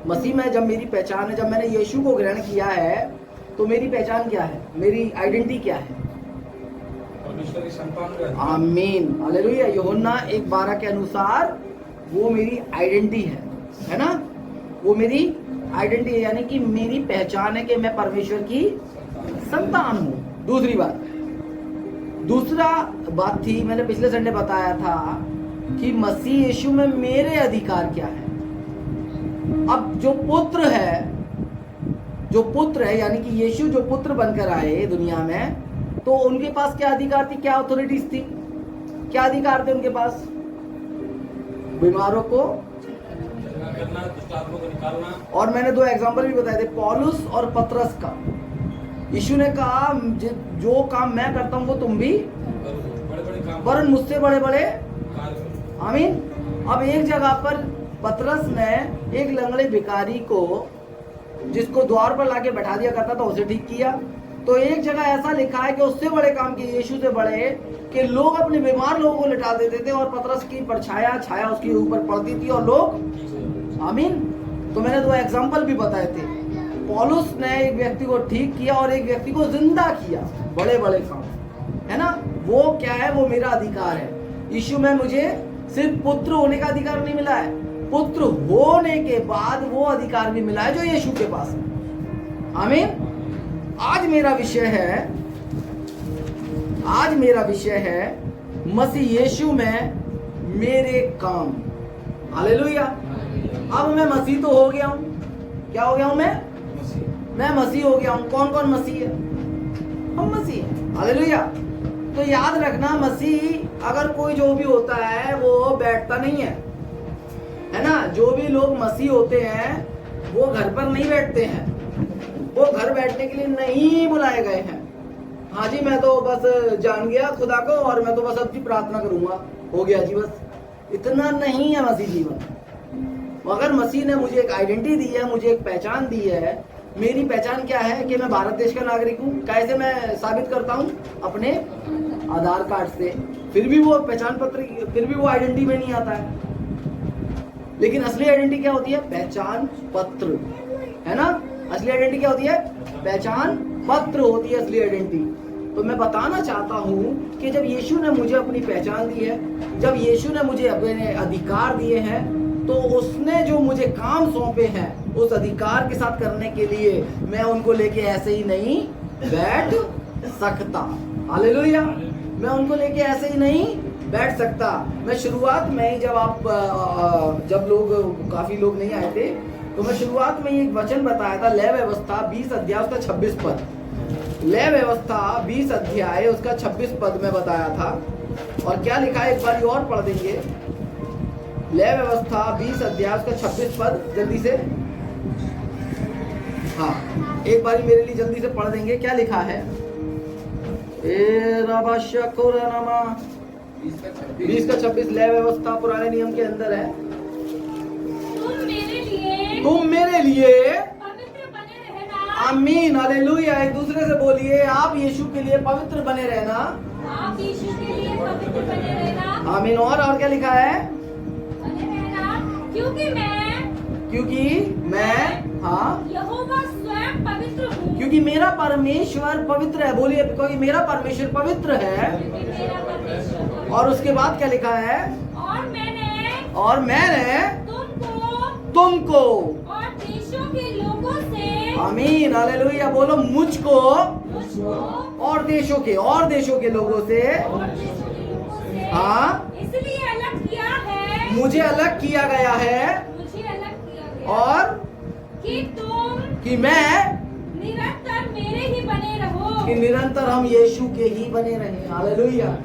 मसीह में जब मेरी पहचान है, जब मैंने यीशु को ग्रहण किया है, तो मेरी पहचान क्या है? मेरी आइडेंटिटी क्या है? परमेश्वर की संतान। आमीन। हालेलुया। यूहन्ना 1:12 के अनुसार वो मेरी आइडेंटिटी है ना। वो मेरी आइडेंटिटी है, यानी कि मेरी पहचान है कि मैं परमेश्वर की संतान हूं। दूसरा बात थी, मैंने पिछले संडे बताया था कि मसीह यीशु में मेरे अधिकार क्या है। अब जो पुत्र है यानी कि यीशु जो पुत्र बनकर आए दुनिया में, तो उनके पास क्या अधिकार थी, क्या अथॉरिटीज थी, क्या अधिकार थे उनके पास? बीमारों को करना, दुष्ट आत्माओं को निकालना। और मैंने 2 एग्जांपल भी बताए थे, पौलुस और पतरस का। यीशु ने कहा जो काम मैं करता हूं वो तुम भी बड़े-बड़े काम, वरन मुझसे बड़े-बड़े। कार्य। आमीन। अब एक जगह पर पतरस ने एक लंगड़े भिखारी को, जिसको द्वार पर लाके बैठा दिया करता था, उसे ठीक किया। तो एक जगह ऐसा लिखा है कि उससे बड़े काम किए यीशु से बड़े, कि लोग अपने बीमार लोगों को लिटा देते थे और पतरस की परछाया छाया उसके ऊपर पड़ती थी और लोग, आमीन। तो मैंने 2 एग्जाम्पल भी बताए थे। पौलुस ने एक व्यक्ति को ठीक किया और एक व्यक्ति को जिंदा किया, बड़े बड़े काम, है ना। वो क्या है? वो मेरा अधिकार है। यीशु में मुझे सिर्फ पुत्र होने का अधिकार नहीं मिला है, पुत्र होने के बाद वो अधिकार भी मिला है जो यीशु के पास है, आमीन। आज मेरा विषय है मसीह यीशु में मेरे काम, हालेलुया। अब मैं मसीह तो हो गया हूं। क्या हो गया हूं मैं मसीह हो गया हूं। कौन कौन मसीह है? हम मसीह हैं, हालेलुया। तो याद रखना, मसीह अगर कोई जो भी होता है वो बैठता नहीं है ना। जो भी लोग मसीह होते हैं वो घर पर नहीं बैठते हैं, वो घर बैठने के लिए नहीं बुलाए गए हैं। हाँ जी, मैं तो बस जान गया खुदा को और मैं तो बस अब जी प्रार्थना करूंगा, हो गया जी, बस इतना नहीं है मसीह जीवन। अगर मसीह ने मुझे एक आइडेंटिटी दी है, मुझे एक पहचान दी है। मेरी पहचान क्या है? कि मैं भारत देश का नागरिक हूँ। कैसे मैं साबित करता हूँ? अपने आधार कार्ड से। फिर भी वो पहचान पत्र, फिर भी वो आइडेंटिटी में नहीं आता है। लेकिन असली आइडेंटिटी क्या होती है? पहचान पत्र, है ना। असली आइडेंटिटी क्या होती है? पहचान पत्र होती है असली आइडेंटिटी। तो मैं बताना चाहता हूँ कि जब यीशु ने मुझे अपनी पहचान दी है, जब यीशु ने मुझे अपने अधिकार दिए हैं, तो उसने जो मुझे काम सौंपे हैं उस अधिकार के साथ करने के लिए मैं उनको लेके ऐसे ही नहीं बैठ सकता, हालेलुया। मैं उनको लेके ऐसे ही नहीं बैठ सकता। मैं शुरुआत में ही जब लोग काफी लोग नहीं आए थे, तो मैं शुरुआत में एक वचन बताया था, लय व्यवस्था 20 अध्याय उसका 26 पद। लय व्यवस्था 20 अध्याय उसका 26 पद में बताया था। और क्या लिखा है, एक बार और पढ़ देंगे। लय व्यवस्था 20 अध्याय उसका 26 पद, जल्दी से, हाँ एक बार मेरे लिए जल्दी से पढ़ देंगे। क्या लिखा है? 20 का 26 लय व्यवस्था पुराने नियम के अंदर है। तुम मेरे लिए पवित्र बने रहना। आमीन, हालेलुया। एक दूसरे से बोलिए, आप यीशु के लिए पवित्र बने रहना। आप यीशु के लिए पवित्र बने रहना। आमीन। और क्या लिखा है? बने रहना, क्योंकि मैं हाँ, यहोवा स्वयं पवित्र हूँ। क्योंकि मेरा परमेश्वर पवित्र है। बोलिए, क्योंकि मेरा परमेश्वर पवित्र है। क्योंकि मेरा परमेश्वर पवित्र। और उसके बाद क्या लिखा है? और मैंने तुमको और देशों के लोगों से, आमीन, हालेलुया। बोलो, मुझको मुझको और देशों के लोगों से, हाँ, इसलिए अलग किया है, मुझे अलग किया गया है। और कि मैं निरंतर मेरे ही बने रहो, कि निरंतर हम यीशु के ही बने रहे, हालेलुया।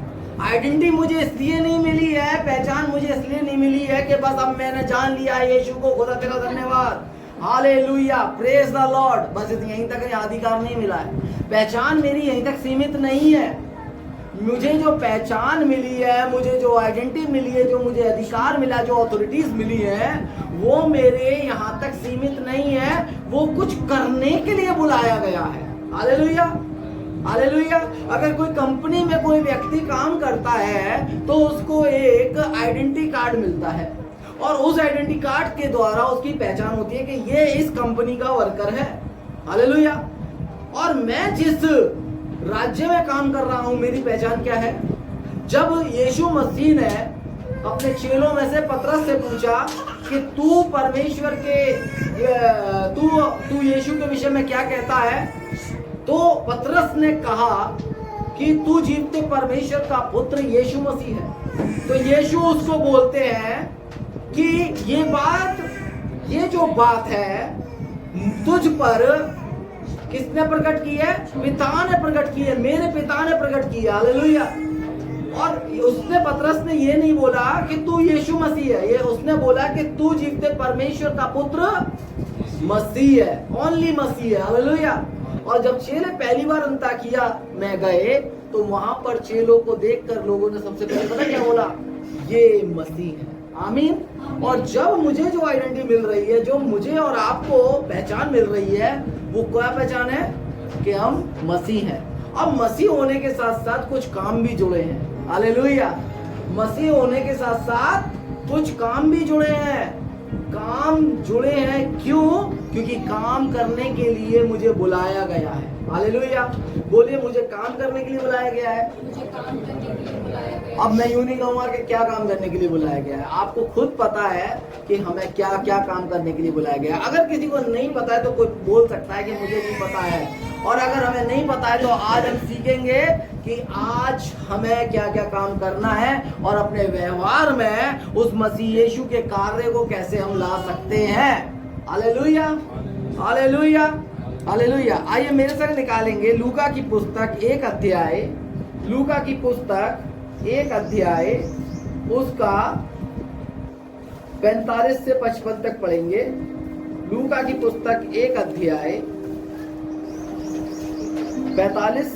आइडेंटिटी मुझे इसलिए नहीं मिली है, पहचान मुझे इसलिए नहीं मिली है कि बस अब मैंने जान लिया है यीशु को, खुदा तेरा धन्यवाद, हालेलुया, प्रेज द लॉर्ड, बस यहीं तक अधिकार नहीं मिला है। पहचान मेरी यहीं तक सीमित नहीं है। मुझे जो पहचान मिली है, मुझे जो आइडेंटिटी मिली है, जो मुझे अधिकार मिला, जो अथॉरिटीज मिली है, वो मेरे यहाँ तक सीमित नहीं है। वो कुछ करने के लिए बुलाया गया है, हालेलुया, हालेलुया। अगर कोई कंपनी में कोई व्यक्ति काम करता है तो उसको एक आइडेंटिटी कार्ड मिलता है और उस आइडेंटिटी कार्ड के द्वारा उसकी पहचान होती है कि ये इस कंपनी का वर्कर है, हालेलुया। और मैं जिस राज्य में काम कर रहा हूं, मेरी पहचान क्या है? जब यीशु मसीह ने अपने चेलों में से पतरस से पूछा कि तू परमेश्वर के तू यीशु के विषय में क्या कहता है, तो पतरस ने कहा कि तू जीवते परमेश्वर का पुत्र यीशु मसीह है। तो यीशु उसको बोलते हैं कि ये जो बात है तुझ पर किसने प्रकट की है? पिता ने प्रकट की है, मेरे पिता ने प्रकट की है, हालेलुया। और उसने, पतरस ने ये नहीं बोला कि तू यीशु मसीह है, ये उसने बोला कि तू जीवते परमेश्वर का पुत्र मसीह है, ओनली मसीह है, हालेलुया। और जब चेले पहली बार अंताकिया में गए तो वहां पर चेलों को देखकर लोगों ने सबसे पहले पता क्या बोला? ये मसीह है, आमीन। और जब मुझे जो आइडेंटिटी मिल रही है, जो मुझे और आपको पहचान मिल रही है, वो क्या पहचान है? कि हम मसीह हैं। अब मसीह होने के साथ साथ कुछ काम भी जुड़े हैं। हालेलुया। मसीह होने के साथ साथ कुछ काम भी जुड़े हैं। काम जुड़े हैं क्यों? क्योंकि काम करने के लिए मुझे बुलाया गया है। हालेलुया। बोलिए, मुझे काम करने के लिए बुलाया गया है। मुझे काम करने के लिए बुलाया गया। अब मैं यूं नहीं कहूंगा कि क्या काम करने के लिए बुलाया गया है। आपको खुद पता है कि हमें क्या क्या काम करने के लिए बुलाया गया है। अगर किसी को नहीं पता है तो कोई बोल सकता है कि मुझे नहीं पता है, और अगर हमें नहीं पता है तो आज हम सीखेंगे कि आज हमें क्या क्या काम करना है और अपने व्यवहार में उस मसीह यीशु के कार्य को कैसे हम ला सकते हैं। हालेलुया, हालेलुया, हालेलुया। आइए मेरे संग निकालेंगे लूका की पुस्तक 1 अध्याय, लूका की पुस्तक 1 अध्याय उसका 45 से 55 तक पढ़ेंगे। लूका की पुस्तक 1 अध्याय 45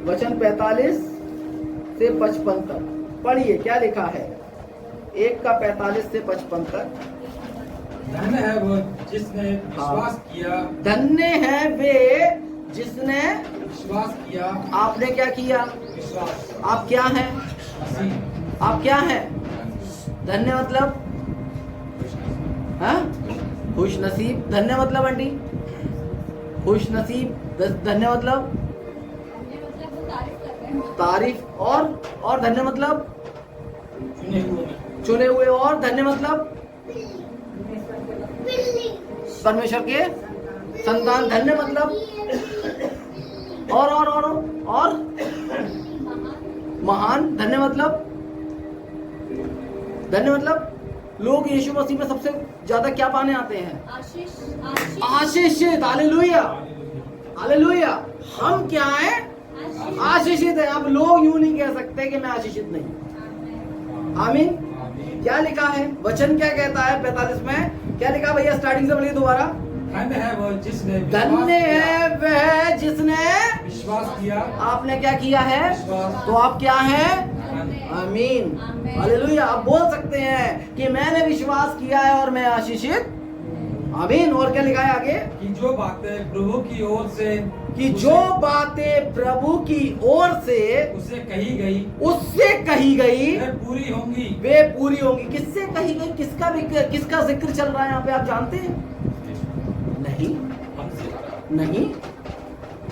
वचन 45 से 55 तक पढ़िए। क्या लिखा है? 1 का 45 से 55 तक। धन्य है वो जिसने विश्वास किया। धन्य है वे जिसने विश्वास किया। आपने क्या किया? विश्वास। आप क्या हैं? मसीह। आप क्या हैं? धन्य मतलब हाँ, खुश नसीब। धन्य मतलब आंटी खुश नसीब। धन्य मतलब वो तारीफ कर रहे हैं। तारीफ। और धन्य मतलब चुने हुए। चुने हुए। और धन्य मतलब परमेश्वर के संतान। धन्य मतलब और महान। धन्य मतलब लोग यीशु मसीह में सबसे ज्यादा क्या पाने आते हैं? आशीष। आशीषित। Hallelujah, hallelujah. हम क्या हैं? आशीषित है। अब लोग यूं नहीं कह सकते कि मैं आशीषित नहीं। आमीन। क्या लिखा है? वचन क्या कहता है? 45 में क्या लिखा भैया? स्टार्टिंग से बोलिए दोबारा। धन्य है वो जिसने धन्य है वह जिसने विश्वास किया। आपने क्या किया है? विश्वास। तो आप क्या हैं? आमीन, आमीन। हालेलुया। आप बोल सकते हैं कि मैंने विश्वास किया है और मैं आशीषित। आमीन। और क्या लिखा है आगे? कि जो बातें प्रभु की ओर से कि जो बातें प्रभु की ओर से उसे कही गई उससे कही गई वह पूरी होंगी। वे पूरी होंगी। किससे कही गई? किसका जिक्र चल रहा है यहाँ पे? आप जानते हैं? नहीं, हमसे। नहीं।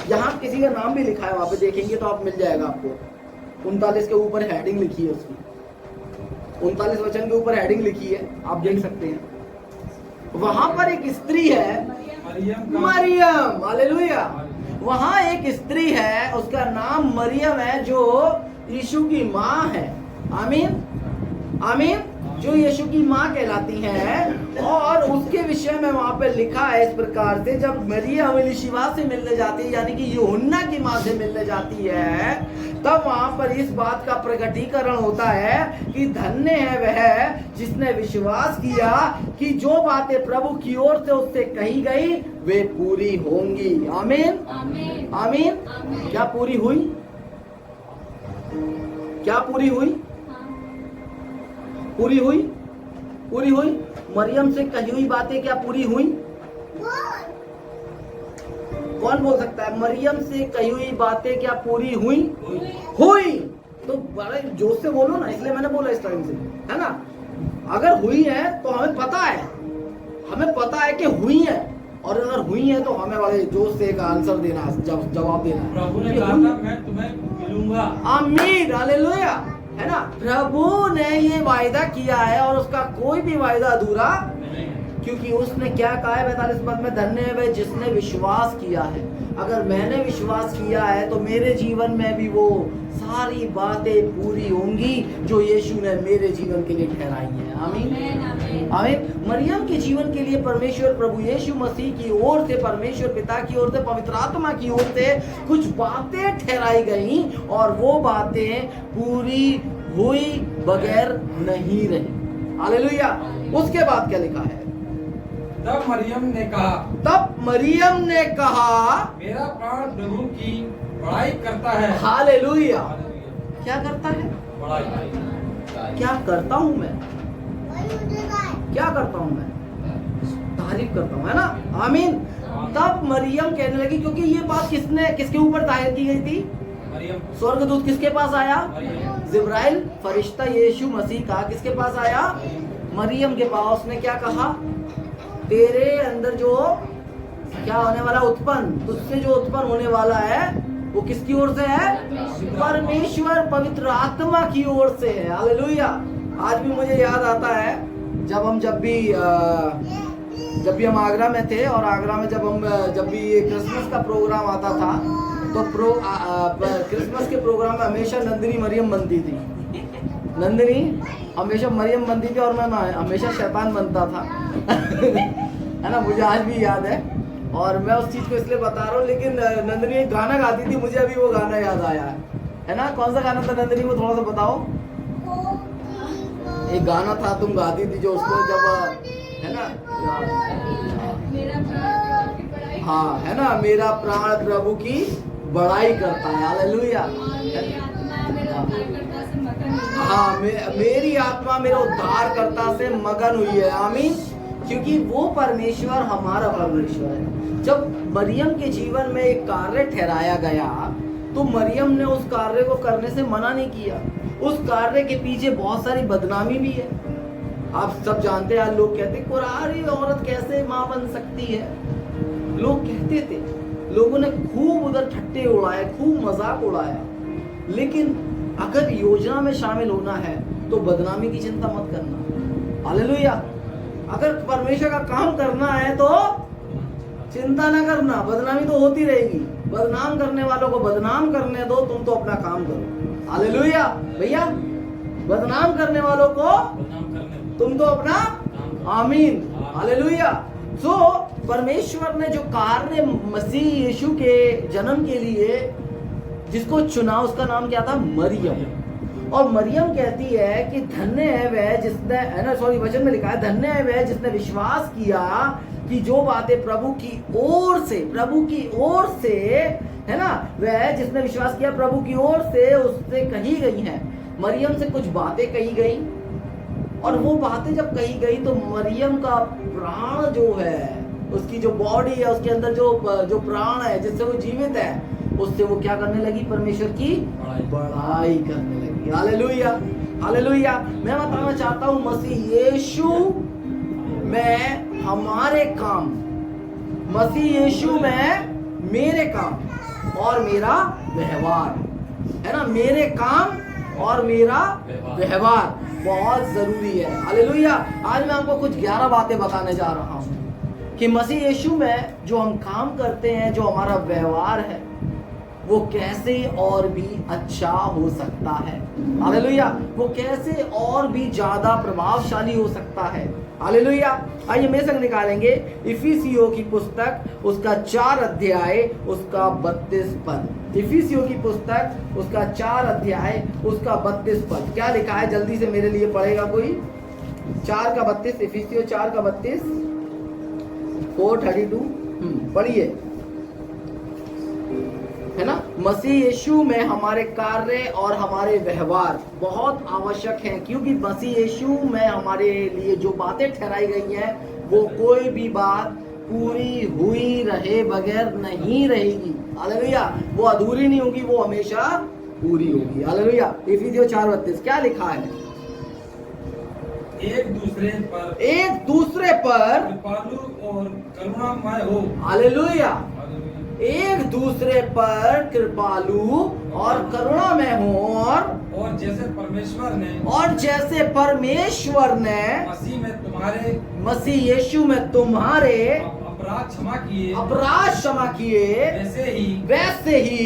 यहाँ किसी का नाम भी लिखा है, वहां पे देखेंगे तो आप मिल जाएगा आपको। 39 के ऊपर हेडिंग लिखी है उसकी। 39 वचन के ऊपर हेडिंग लिखी है, आप देख सकते हैं। वहां पर एक स्त्री है, मरियम। हालेलुया। वहां एक स्त्री है, उसका नाम मरियम है, जो यीशु की माँ है। आमीन, आमीन। जो यीशु की माँ कहलाती हैं। और उसके विषय में वहां पे लिखा है इस प्रकार से, जब मरियम यीशुआ से मिलने जाती है, यानी कि यूहन्ना की माँ से मिलने जाती है, तब वहां पर इस बात का प्रकटीकरण होता है कि धन्य है वह जिसने विश्वास किया कि जो बातें प्रभु की ओर से उससे कही गई वे पूरी होंगी। आमीन, आमीन। आमीन। आमीन। क्या पूरी हुई? क्या पूरी हुई? पूरी हुई, पूरी हुई। मरियम से कही हुई बातें क्या पूरी हुई? कौन बोल सकता है? मरियम से कही हुई बातें क्या पूरी हुई? हुई। तो बड़े जोश से बोलो ना, इसलिए मैंने बोला इस टाइम से, है ना। अगर हुई है तो हमें पता है, हमें पता है कि हुई है। और अगर हुई है तो हमें बड़े जोश से एक आंसर देना है, जवाब देना है। प्रभु ने कहा था मैं तुम्हें मिलूंगा। आमीन, हालेलुया, है ना। प्रभु ने ये वायदा किया है और उसका कोई भी वायदा अधूरा नहीं। क्योंकि उसने क्या कहा है 45 पद में? धन्य है वह जिसने विश्वास किया है। अगर मैंने विश्वास किया है तो मेरे जीवन में भी वो सारी बातें पूरी होंगी जो यीशु ने मेरे जीवन के लिए ठहराई है। आमीन, आमीन। आमीन। मरियम के जीवन के लिए परमेश्वर प्रभु यीशु मसीह की ओर से, परमेश्वर पिता की ओर से, पवित्र आत्मा की ओर से कुछ बातें ठहराई गई और वो बातें पूरी हुई बगैर नहीं रही। हालेलुया। उसके बाद क्या लिखा है? तब मरियम ने कहा, तब मरियम ने कहा, मेरा प्राण प्रभु की बड़ाई करता है। हालेलुया। क्या करता है? बड़ाई। क्या करता हूं मैं? क्या करता हूं मैं? तारीफ करता हूं, है ना। आमीन। तब मरियम कहने लगी, क्योंकि ये बात किसके ऊपर जाहिर की गई थी? मरियम। स्वर्गदूत किसके पास आया? मरियम। जिब्राइल फरिश्ता यीशु मसीह का किसके पास आया? मरियम के पास। उसने क्या कहा? तेरे अंदर जो क्या होने वाला उत्पन्न, तुझसे जो उत्पन्न होने वाला है वो किसकी ओर से है? परमेश्वर पवित्र आत्मा की ओर से है। हालेलुया। आज भी मुझे याद आता है जब भी हम आगरा में थे, और आगरा में जब भी ये क्रिसमस का प्रोग्राम आता था, तो क्रिसमस के प्रोग्राम में हमेशा नंदिनी मरियम बनती थी। नंदिनी हमेशा मरियम बनती थी और मैं हमेशा शैतान बनता था। है ना, मुझे आज भी याद है। और मैं उस चीज को इसलिए बता रहा हूँ, लेकिन नंदिनी एक गाना गाती थी, मुझे अभी वो गाना याद आया है ना। कौन सा गाना था नंदिनी, को थोड़ा सा बताओ। एक गाना था तुम गाती थी जो उसको जब, है ना, हाँ है ना, मेरा प्राण प्रभु की बड़ाई करता है। हालेलुया। हाँ, मेरी आत्मा मेरे उद्धारकर्ता से मगन हुई है। आमीन। क्योंकि वो परमेश्वर हमारा परमेश्वर है। जब मरियम के जीवन में एक कार्य ठहराया गया, तो मरियम ने उस कार्य को करने से मना नहीं किया। उस कार्य के पीछे बहुत सारी बदनामी भी है। आप सब जानते हैं, लोग कहते कुरारी औरत कैसे माँ बन सकती है, लोग कहते थे। लोगों ने खूब उधर ठट्टे उड़ाए, खूब मजाक उड़ाया। लेकिन अगर योजना में शामिल होना है तो बदनामी की चिंता मत करना। हालेलुया। अगर परमेश्वर का काम करना है तो चिंता ना करना, बदनामी तो होती रहेगी। बदनाम करने वालों को बदनाम करने दो, तुम तो अपना काम करो। हालेलुया भैया। बदनाम करने वालों को तुम तो अपना, आमीन, हालेलुया। सो परमेश्वर ने जो कार्य मसीह यीशु के जन्म के लिए जिसको चुना, उसका नाम क्या था? मरियम। और मरियम कहती है कि धन्य है वह जिसने, है ना, सॉरी, वचन में लिखा है, धन्य है वह जिसने विश्वास किया कि जो बातें प्रभु की ओर से, है ना, वह जिसने विश्वास किया प्रभु की ओर से उससे कही गई हैं। मरियम से कुछ बातें कही गई, और वो बातें जब कही गई तो मरियम का प्राण जो है, उसकी जो बॉडी है, उसके अंदर जो प्राण है जिससे वो जीवित है, उससे वो क्या करने लगी? परमेश्वर की बड़ाई करने लगी। Hallelujah, hallelujah. मैं बताना चाहता हूँ, मसीह यीशु में हमारे काम, मसीह यीशु में मेरे काम और मेरा व्यवहार, है ना, मेरे काम और मेरा व्यवहार बहुत जरूरी है। हालेलुया। आज मैं आपको कुछ 11 बातें बताने जा रहा हूँ कि मसीह यीशु में जो हम काम करते हैं, जो हमारा व्यवहार है, वो कैसे और भी अच्छा हो सकता है। हालेलुया। वो कैसे और भी ज्यादा प्रभावशाली हो सकता है। हालेलुया। आइए मेरे संग निकालेंगे इफिसियों की पुस्तक, उसका 4 अध्याय, उसका 32 पद। इफिसियों की पुस्तक, उसका 4 अध्याय, उसका 32 पद। क्या लिखा है? जल्दी से मेरे लिए पढ़ेगा कोई? 4 का 32, इफिसियों 4 का 32, 4:32 पढ़िए, है ना। मसीह यीशु में हमारे कार्य और हमारे व्यवहार बहुत आवश्यक हैं, क्योंकि मसीह यीशु में हमारे लिए जो बातें ठहराई गई हैं, वो कोई भी बात पूरी हुई रहे बगैर नहीं रहेगी। हालेलुया। वो अधूरी नहीं होगी, वो हमेशा पूरी होगी। हालेलुया। इफिसियों 4:32 क्या लिखा है? एक दूसरे पर कृपालु और करुणामय हो। हालेलुया। एक दूसरे पर कृपालु और करुणामय हो, और जैसे परमेश्वर ने मसीह यीशु में तुम्हारे अपराध क्षमा किए, वैसे ही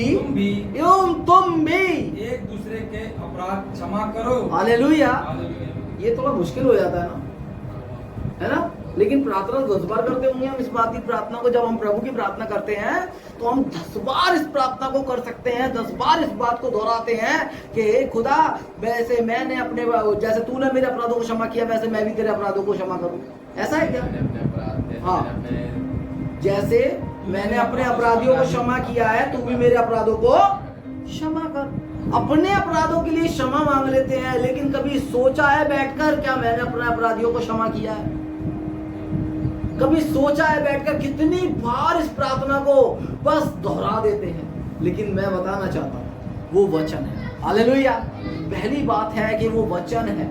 तुम भी एक दूसरे के अपराध क्षमा करो। हालेलुया। ये थोड़ा मुश्किल हो जाता है ना, है ना, लेकिन प्रार्थना 10 बार करते होंगे हम इस बात की प्रार्थना को। जब हम प्रभु की प्रार्थना करते हैं तो हम 10 बार इस प्रार्थना को कर सकते हैं, 10 बार इस बात को दोहराते हैं कि खुदा, वैसे मैंने अपने, जैसे तूने मेरे अपराधों को क्षमा किया, वैसे मैं भी तेरे अपराधों को क्षमा करूं। ऐसा है क्या? हाँ, जैसे मैंने अपने अपराधियों को क्षमा किया है, तू भी मेरे अपराधों को क्षमा कर। अपने अपराधों के लिए क्षमा मांग लेते हैं, लेकिन कभी सोचा है बैठकर क्या मैंने अपने अपराधियों को क्षमा किया है? कभी सोचा है बैठकर कितनी बार इस प्रार्थना को बस दोहरा देते हैं, लेकिन मैं बताना चाहता हूँ वो वचन है। हालेलुया। पहली बात है कि वो वचन है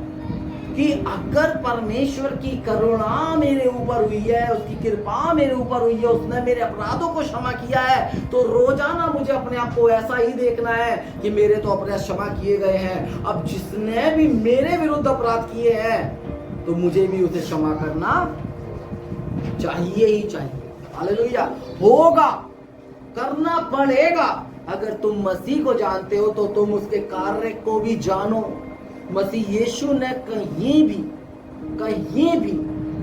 कि अगर परमेश्वर की करुणा मेरे ऊपर हुई है, उसकी कृपा मेरे ऊपर हुई है, उसने मेरे अपराधों को क्षमा किया है, तो रोजाना मुझे अपने आप को ऐसा ही देखना है कि मेरे तो अपराध क्षमा किए गए हैं। अब जिसने भी मेरे विरुद्ध अपराध किए हैं तो मुझे भी उसे क्षमा करना चाहिए ही चाहिए। हालेलुया। होगा, करना पड़ेगा। अगर तुम मसीह को जानते हो तो तुम उसके कार्य को भी जानो। मसीह यीशु ने कहीं भी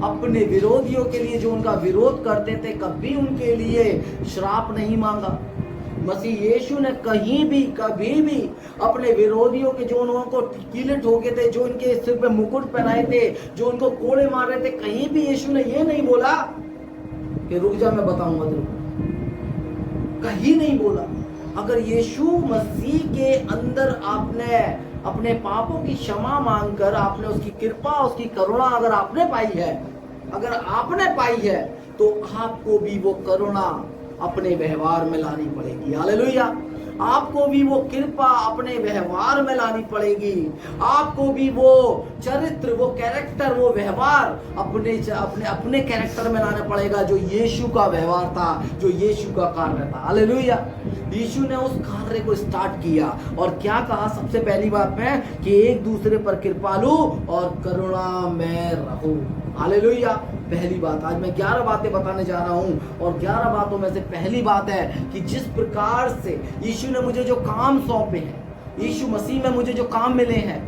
अपने विरोधियों के लिए, जो उनका विरोध करते थे, कभी उनके लिए श्राप नहीं मांगा। मसीह यीशु ने कभी भी अपने विरोधियों के, जो उनको कीले ठोके थे, जो इनके सिर पे मुकुट पहनाए थे, जो उनको कोड़े मार रहे थे, कहीं भी यीशु ने ये नहीं बोला कि रुक जा मैं बताऊंगा तेरे को। कहीं नहीं बोला। अगर यीशु मसीह के अंदर आपने अपने पापों की क्षमा मांगकर आपने उसकी कृपा, उसकी करुणा अगर आपने पाई है तो आपको भी वो करुणा अपने व्यवहार में लानी पड़ेगी। हालेलुया। आपको भी वो कृपा अपने व्यवहार में लानी पड़ेगी। आपको भी वो चरित्र, वो कैरेक्टर, वो व्यवहार अपने कैरेक्टर में लाना पड़ेगा, जो यीशु का व्यवहार था, जो यीशु का कार्य था। हालेलुया। यीशु ने उस कार्य को स्टार्ट किया और क्या कहा सबसे पहली बात में कि एक दूसरे पर कृपालु और करुणा में रहो। हालेलुया। पहली बात, आज मैं 11 बातें बताने जा रहा हूं और 11 बातों में से पहली बात है कि जिस प्रकार से यीशु ने मुझे जो काम सौंपे हैं, यीशु मसीह में मुझे जो काम मिले हैं,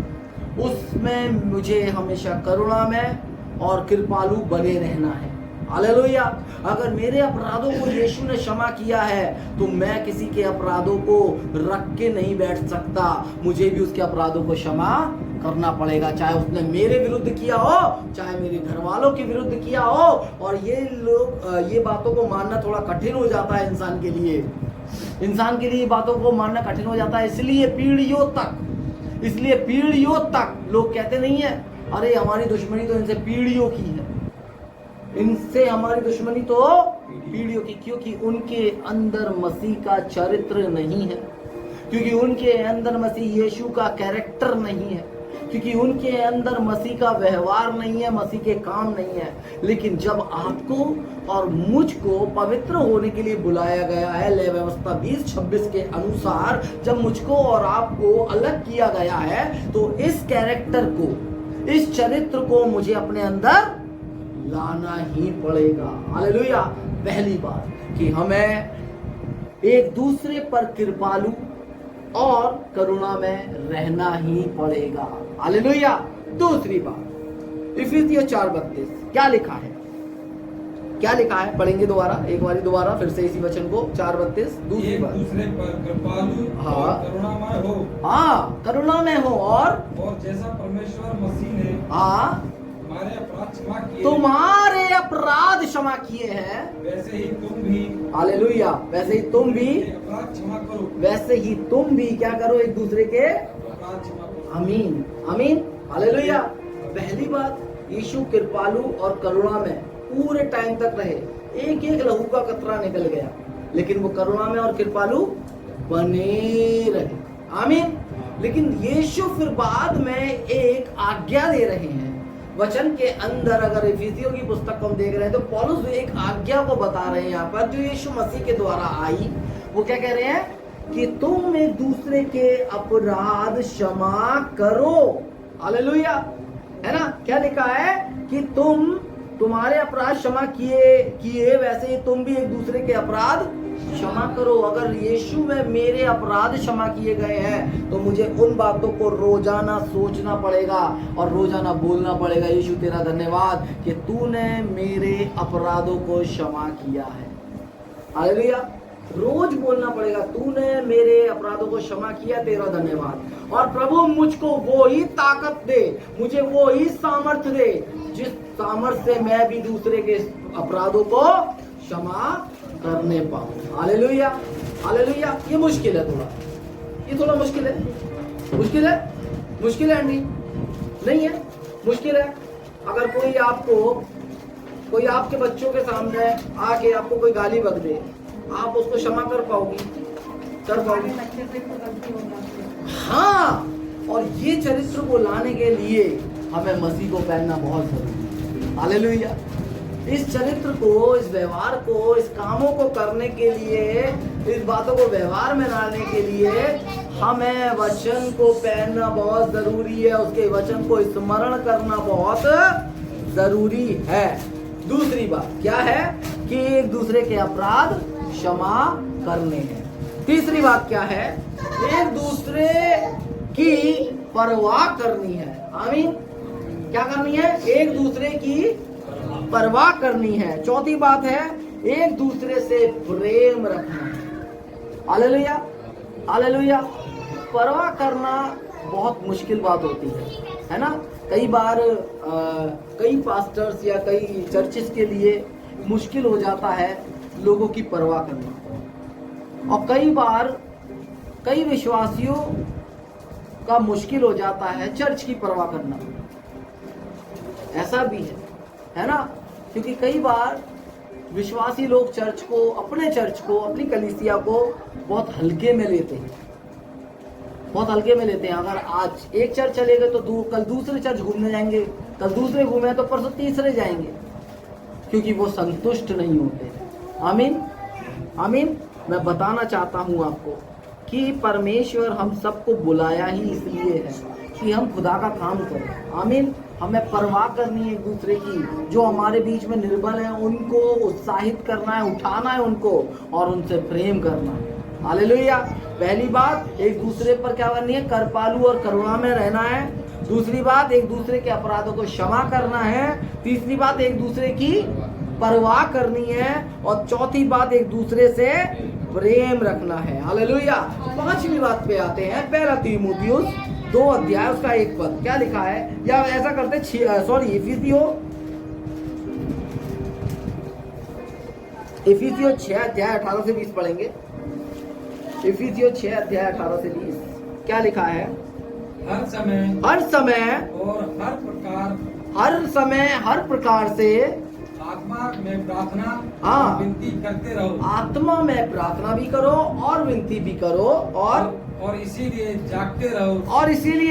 उसमें मुझे हमेशा करुणा में और कृपालु बने रहना है। हालेलुया। अगर मेरे अपराधों को यीशु ने क्षमा किया है तो मैं किसी के अपराधों को रख के नहीं बैठ सकता। मुझे भी उसके अपराधों को क्षमा करना पड़ेगा, चाहे उसने मेरे विरुद्ध किया हो, चाहे मेरे घर वालों के विरुद्ध किया हो। और ये बातों को मानना थोड़ा कठिन हो जाता है इंसान के लिए बातों को मानना कठिन हो जाता है। इसलिए पीढ़ियों तक लोग कहते नहीं है, अरे हमारी दुश्मनी तो इनसे पीढ़ियों की है, इनसे हमारी दुश्मनी तो पीढ़ियों की, क्योंकि उनके अंदर मसीह का चरित्र नहीं है, क्योंकि उनके अंदर मसीह यीशु का कैरेक्टर नहीं है, क्योंकि उनके अंदर मसीह का व्यवहार नहीं है, मसीह के काम नहीं है। लेकिन जब आपको और मुझको पवित्र होने के लिए बुलाया गया है, लेवी व्यवस्था 20:26 के अनुसार जब मुझको और आपको अलग किया गया है, तो इस कैरेक्टर को, इस चरित्र को मुझे अपने अंदर लाना ही पड़ेगा। हालेलुया। पहली बात कि हमें एक दूसरे पर कृपालु और करुणा में रहना ही पड़ेगा। हालेलुया। दूसरी बात, इफिसियों 4:32 क्या लिखा है? पढ़ेंगे एक बारी दोबारा फिर से इसी वचन को। 4:32 दूसरी बात, दूसरे पर कृपालु और करुणामय हो। हाँ, करुणामय हो और जैसा परमेश्वर मसीह ने तुम्हारे अपराध क्षमा किए हैं, वैसे ही तुम भी, हालेलुया, वैसे ही तुम भी अपराध क्षमा करो। वैसे ही तुम भी क्या करो? एक दूसरे के अपराध क्षमा करो। आमीन, आमीन, हालेलुया। पहली बात, यीशु कृपालु और करुणा में पूरे टाइम तक रहे। एक लहू का कतरा निकल गया, लेकिन वो करुणा में और कृपालु बने रहे। आमीन। लेकिन यीशु फिर बाद में एक आज्ञा दे रहे हैं वचन के अंदर। अगर इफिसियों की पुस्तक को हम देख रहे हैं तो पौलुस एक आज्ञा को बता रहे हैं यहाँ पर, जो यीशु मसीह के द्वारा आई। वो क्या कह रहे हैं कि तुम एक दूसरे के अपराध क्षमा करो। हालेलुया, है ना? क्या लिखा है कि तुम्हारे अपराध क्षमा किए वैसे ही तुम भी एक दूसरे के अपराध क्षमा करो। अगर यीशु में मेरे अपराध क्षमा किए गए हैं तो मुझे उन बातों को रोजाना सोचना पड़ेगा और रोजाना बोलना पड़ेगा, यीशु तेरा धन्यवाद कि तूने मेरे अपराधों को क्षमा किया है। हालेलुया। रोज बोलना पड़ेगा, तूने मेरे अपराधों को क्षमा किया, तेरा धन्यवाद। और प्रभु मुझको वो ही ताकत दे, मुझे वो ही सामर्थ्य दे जिस सामर्थ्य से मैं भी दूसरे के अपराधों को क्षमा करने पाऊं। Hallelujah, hallelujah. ये मुश्किल है थोड़ा, ये थोड़ा मुश्किल है आंटी, नहीं है? मुश्किल है। अगर कोई आपको कोई आपके बच्चों के सामने आके आपको कोई गाली बक दे, आप उसको क्षमा कर पाओगी? कर पाओगी? हाँ, और ये चरित्र को लाने के लिए हमें मसीह को पहनना बहुत जरूरी है। हालेलुया। इस चरित्र को, इस व्यवहार को, इस कामों को करने के लिए, इस बातों को व्यवहार में लाने के लिए हमें वचन को पहनना बहुत जरूरी है, उसके वचन को स्मरण करना बहुत जरूरी है। दूसरी बात क्या है कि एक दूसरे के अपराध क्षमा करने हैं। तीसरी बात क्या है? एक दूसरे की परवाह करनी है। आमीन। क्या करनी है? एक दूसरे की परवाह करनी है। चौथी बात है एक दूसरे से प्रेम रखना है। Hallelujah, hallelujah. परवाह करना बहुत मुश्किल बात होती है ना? कई बार कई पास्टर्स या कई चर्चेस के लिए मुश्किल हो जाता है लोगों की परवाह करना, और कई बार कई विश्वासियों का मुश्किल हो जाता है चर्च की परवाह करना। ऐसा भी है ना? क्योंकि कई बार विश्वासी लोग चर्च को, अपने चर्च को, अपनी कलीसिया को बहुत हल्के में लेते हैं, बहुत हल्के में लेते हैं। अगर आज एक चर्च चले गए तो कल दूसरे चर्च घूमने जाएंगे, कल दूसरे घूमे तो परसों तीसरे जाएंगे, क्योंकि वो संतुष्ट नहीं होते। आमीन, आमीन। मैं बताना चाहता हूं आपको कि परमेश्वर हम सबको बुलाया ही इसलिए है कि हम खुदा का काम करें। आमीन। हमें परवाह करनी है एक दूसरे की। जो हमारे बीच में निर्बल है उनको उत्साहित करना है, उठाना है उनको, और उनसे प्रेम करना है। हालेलुया। पहली बात, एक दूसरे पर क्या करनी है? कृपालु और करुणा में रहना है। दूसरी बात, एक दूसरे के अपराधों को क्षमा करना है। तीसरी बात, एक दूसरे की परवाह करनी है। और चौथी बात, एक दूसरे से प्रेम रखना है। हालेलुया। पांचवी बात पे आते हैं। पहला तीमुथियुस 2 अध्याय उसका 1 पद क्या लिखा है? या ऐसा करते इफिसियों 6 अध्याय 18 से 20 पढ़ेंगे। इफिसियों 6 अध्याय 18 से 20 क्या लिखा है? हर समय और हर प्रकार से आत्मा में प्रार्थना हाँ, विनती करते रहो। आत्मा में प्रार्थना भी करो और विनती भी करो, और इसीलिए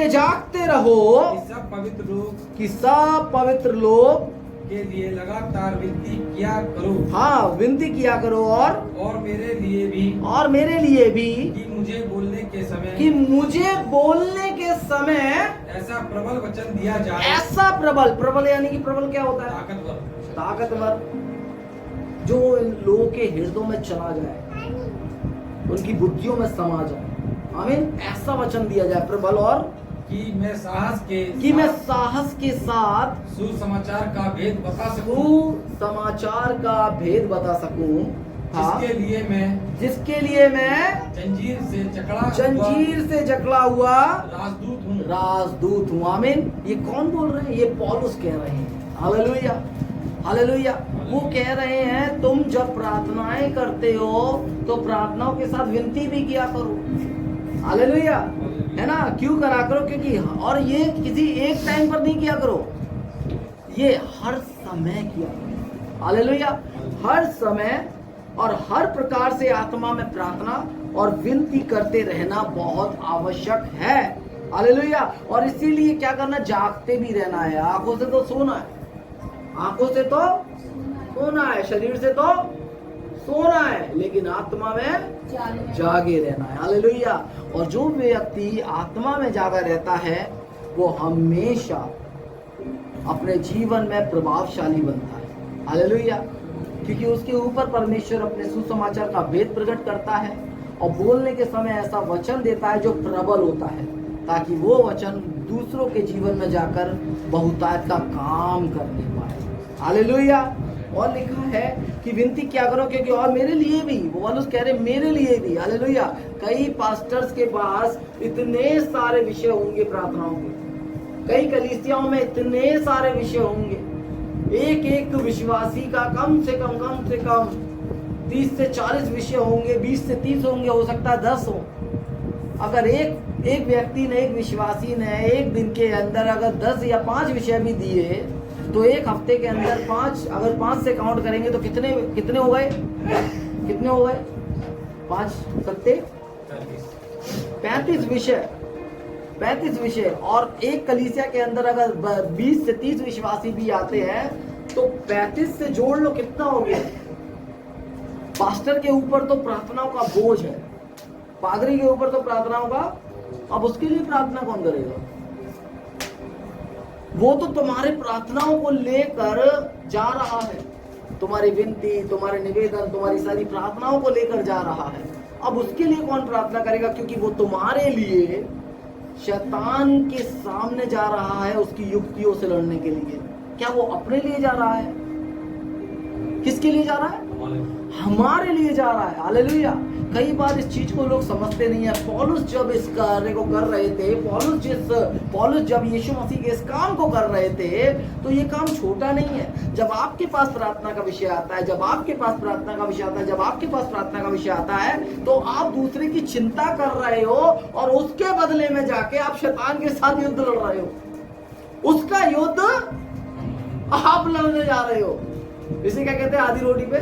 जागते रहो कि सब पवित्र लोग के लिए लगातार विनती किया करो। हाँ, विनती किया करो। और मेरे लिए भी कि मुझे बोलने के समय ऐसा प्रबल वचन दिया जाए। ऐसा प्रबल यानी कि प्रबल क्या होता है? ताकतवर, जो लोगों के हृदयों में चला जाए, उनकी बुद्धियों में समा जाए। आमीन। ऐसा वचन दिया जाए प्रबल, और कि मैं साहस के साथ सुसमाचार का भेद बता सकूं। हाँ, जिसके लिए मैं जंजीर से जकड़ा हुआ राजदूत हूँ। आमीन। ये कौन बोल रहे हैं? ये पौलुस कह रहे हैं। Hallelujah, hallelujah. वो कह रहे हैं तुम जब प्रार्थनाएं करते हो तो प्रार्थनाओं के साथ विनती भी किया करो। हालेलुया, है ना? क्यों करा करो? क्योंकि और ये किसी एक टाइम पर नहीं किया करो, ये हर समय किया करो। हालेलुया, हर समय और हर प्रकार से आत्मा में प्रार्थना और विनती करते रहना बहुत आवश्यक है। हालेलुया। और इसीलिए क्या करना? जागते भी रहना है। आंखों से तो सोना है, शरीर से तो सोना है, लेकिन आत्मा में जागे रहना है। हालेलुया। और जो व्यक्ति आत्मा में जागा रहता है वो हमेशा अपने जीवन में प्रभावशाली बनता है। हालेलुया। क्योंकि उसके ऊपर परमेश्वर अपने सुसमाचार का भेद प्रकट करता है और बोलने के समय ऐसा वचन देता है जो प्रबल होता है, ताकि वो वचन दूसरों के जीवन में जाकर बहुतायत का काम करने पाए। हालेलुया। और लिखा है कि विनती क्या करो, क्योंकि और मेरे लिए भी, वो पौलुस कह रहे मेरे लिए भी। हालेलुया। कई पास्टर्स के पास इतने सारे विषय होंगे प्रार्थनाओं के, कई कलीसियाओं में इतने सारे विषय होंगे। एक विश्वासी का कम से कम 30 से 40 विषय होंगे, 20 से 30 होंगे, हो सकता है 10 हो। अगर एक व्यक्ति ने, एक विश्वासी ने एक दिन के अंदर अगर 10 या 5 विषय भी दिए तो एक हफ्ते के अंदर 5, अगर 5 से काउंट करेंगे तो कितने कितने हो गए? कितने हो गए? 5 सत्ते 35 विषय, 35 विषय। और एक कलीसिया के अंदर अगर 20 से 30 विश्वासी भी आते हैं तो 35 से जोड़ लो कितना हो गया। पास्टर के ऊपर तो प्रार्थनाओं का बोझ है, पादरी के ऊपर तो प्रार्थनाओं का, अब उसके लिए प्रार्थना कौन करेगा? वो तो तुम्हारे प्रार्थनाओं को लेकर जा रहा है, तुम्हारी विनती, तुम्हारे निवेदन, तुम्हारी सारी प्रार्थनाओं को लेकर जा रहा है। अब उसके लिए कौन प्रार्थना करेगा? क्योंकि वो तुम्हारे लिए शैतान के सामने जा रहा है उसकी युक्तियों से लड़ने के लिए। क्या वो अपने लिए जा रहा है? किसके लिए जा रहा है? हमारे लिए जा रहा है। हालेलुया। कई बार इस चीज को लोग समझते नहीं है। पौलुस जब इस कार्य को कर रहे थे, पौलुस जब यीशु मसीह के इस काम को कर रहे थे तो ये काम छोटा नहीं है। जब आपके पास प्रार्थना का विषय आता है, जब आपके पास प्रार्थना का विषय आता है, जब आपके पास प्रार्थना का विषय आता है तो आप दूसरे की चिंता कर रहे हो और उसके बदले में जाके आप शैतान के साथ युद्ध लड़ रहे हो। उसका युद्ध आप लड़ने जा रहे हो। इसे क्या कहते हैं? आधी रोटी पे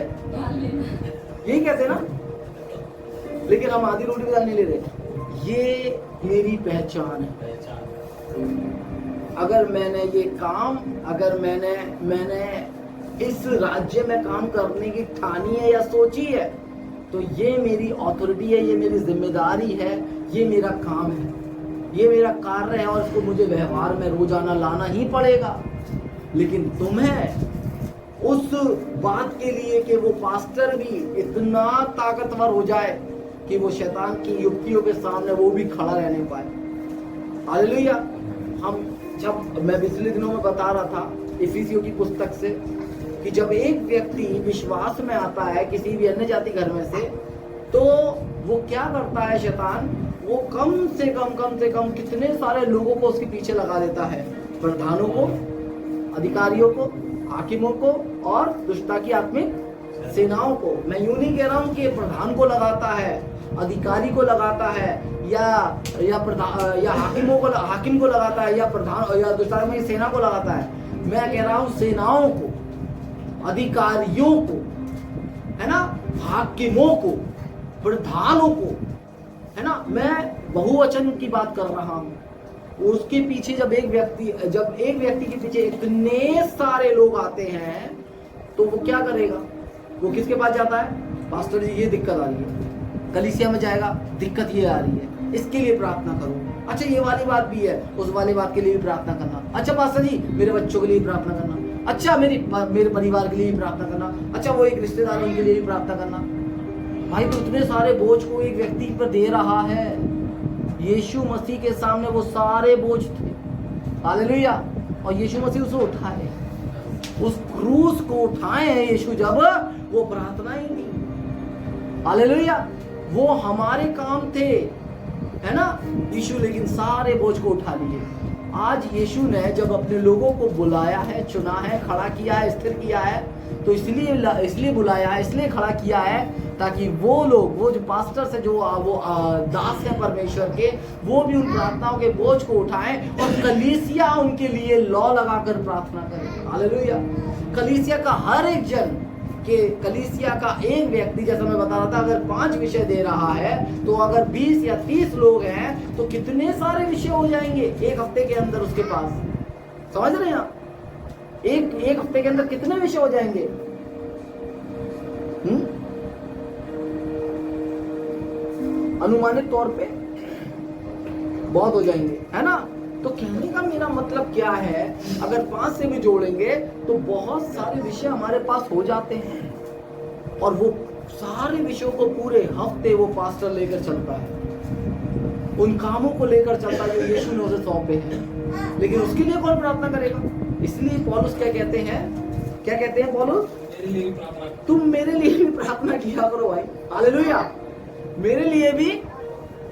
यही कहते हैं ना, लेकिन हम आधी रोटी पे दाल नहीं ले रहे। ये मेरी पहचान है। अगर मैंने ये काम, अगर मैंने इस राज्य में काम करने की ठानी है या सोची है तो ये मेरी ऑथोरिटी है, ये मेरी जिम्मेदारी है, ये मेरा काम है, ये मेरा कार्य है और इसको मुझे व्यवहार में रोजाना लाना ही पड़ेगा। लेकिन तुम्हें उस बात के लिए कि वो पास्टर भी इतना ताकतवर हो जाए कि वो शैतान की युक्तियों के सामने वो भी खड़ा रह नहीं पाए। हालेलुया। जब मैं पिछले दिनों में बता रहा था इफिसियों की पुस्तक से कि जब एक व्यक्ति विश्वास में आता है किसी भी अन्य जाति घर में से, तो वो क्या करता है शैतान? वो कम से कम कितने सारे लोगों को उसके पीछे लगा देता है। प्रधानों को, अधिकारियों को, हाकिमों को और दुष्टता की आत्मिक सेनाओं को। मैं यूं नहीं कह रहा हूं कि प्रधान को लगाता है, अधिकारी को लगाता है या हाकिम को लगाता है या प्रधान या दुष्टता की सेना को लगाता है। मैं कह रहा हूं सेनाओं को, अधिकारियों को, है ना, हाकिमों को, प्रधानों को, है ना। मैं बहुवचन की बात कर रहा हूं। उसके पीछे जब एक व्यक्ति के पीछे इतने सारे लोग आते हैं तो वो क्या करेगा? वो किसके पास जाता है? पास्टर जी ये दिक्कत आ रही है, कलीसिया में जाएगा, दिक्कत ये आ रही है, इसके लिए प्रार्थना करो। अच्छा ये वाली बात भी है, उस वाली बात के लिए भी प्रार्थना करना। अच्छा पास्टर जी मेरे बच्चों के लिए प्रार्थना करना। अच्छा मेरे परिवार के लिए भी प्रार्थना करना। अच्छा वो एक रिश्तेदार उनके लिए भी प्रार्थना करना। भाई तो इतने सारे बोझ को एक व्यक्ति पर दे रहा है। यीशु मसीह के सामने वो सारे बोझ थे। हालेलुया। और यीशु मसीह उसे उठाए, उस क्रूस को उठाए हैं यीशु, जब वो प्रार्थना ही नहीं। हालेलुया। वो हमारे काम थे, है ना यीशु, लेकिन सारे बोझ को उठा लिए। आज यीशु ने जब अपने लोगों को बुलाया है, चुना है, खड़ा किया है, स्थिर किया है, तो इसलिए बुलाया है, इसलिए खड़ा किया है ताकि वो लोग, वो जो पास्टर से जो वो दास है परमेश्वर के, वो भी उन प्रार्थनाओं के बोझ को उठाएं और कलीसिया उनके लिए लॉ लगाकर प्रार्थना करे। हालेलुया। कलीसिया का हर एक जन के, कलीसिया का एक व्यक्ति, जैसा मैं बता रहा था, अगर 5 विषय दे रहा है तो अगर 20 या 30 लोग हैं तो कितने सारे विषय हो जाएंगे एक हफ्ते के अंदर उसके पास। समझ रहे हैं आप? एक हफ्ते के अंदर कितने विषय हो जाएंगे? अनुमानित तौर पे बहुत हो जाएंगे, है ना। तो कहने का मेरा मतलब क्या है, अगर 5 से भी जोड़ेंगे तो बहुत सारे विषय हमारे पास हो जाते हैं और वो सारे विषयों को पूरे हफ्ते वो पास्टर लेकर चलता है, उन कामों को लेकर चलता है जो यीशु ने उसे सौंपे हैं। लेकिन उसके लिए कौन प्रार्थना करेगा? इसलिए पौलुस क्या कहते हैं पौलुस? तुम मेरे लिए भी प्रार्थना किया करो भाई। हालेलुया। मेरे लिए भी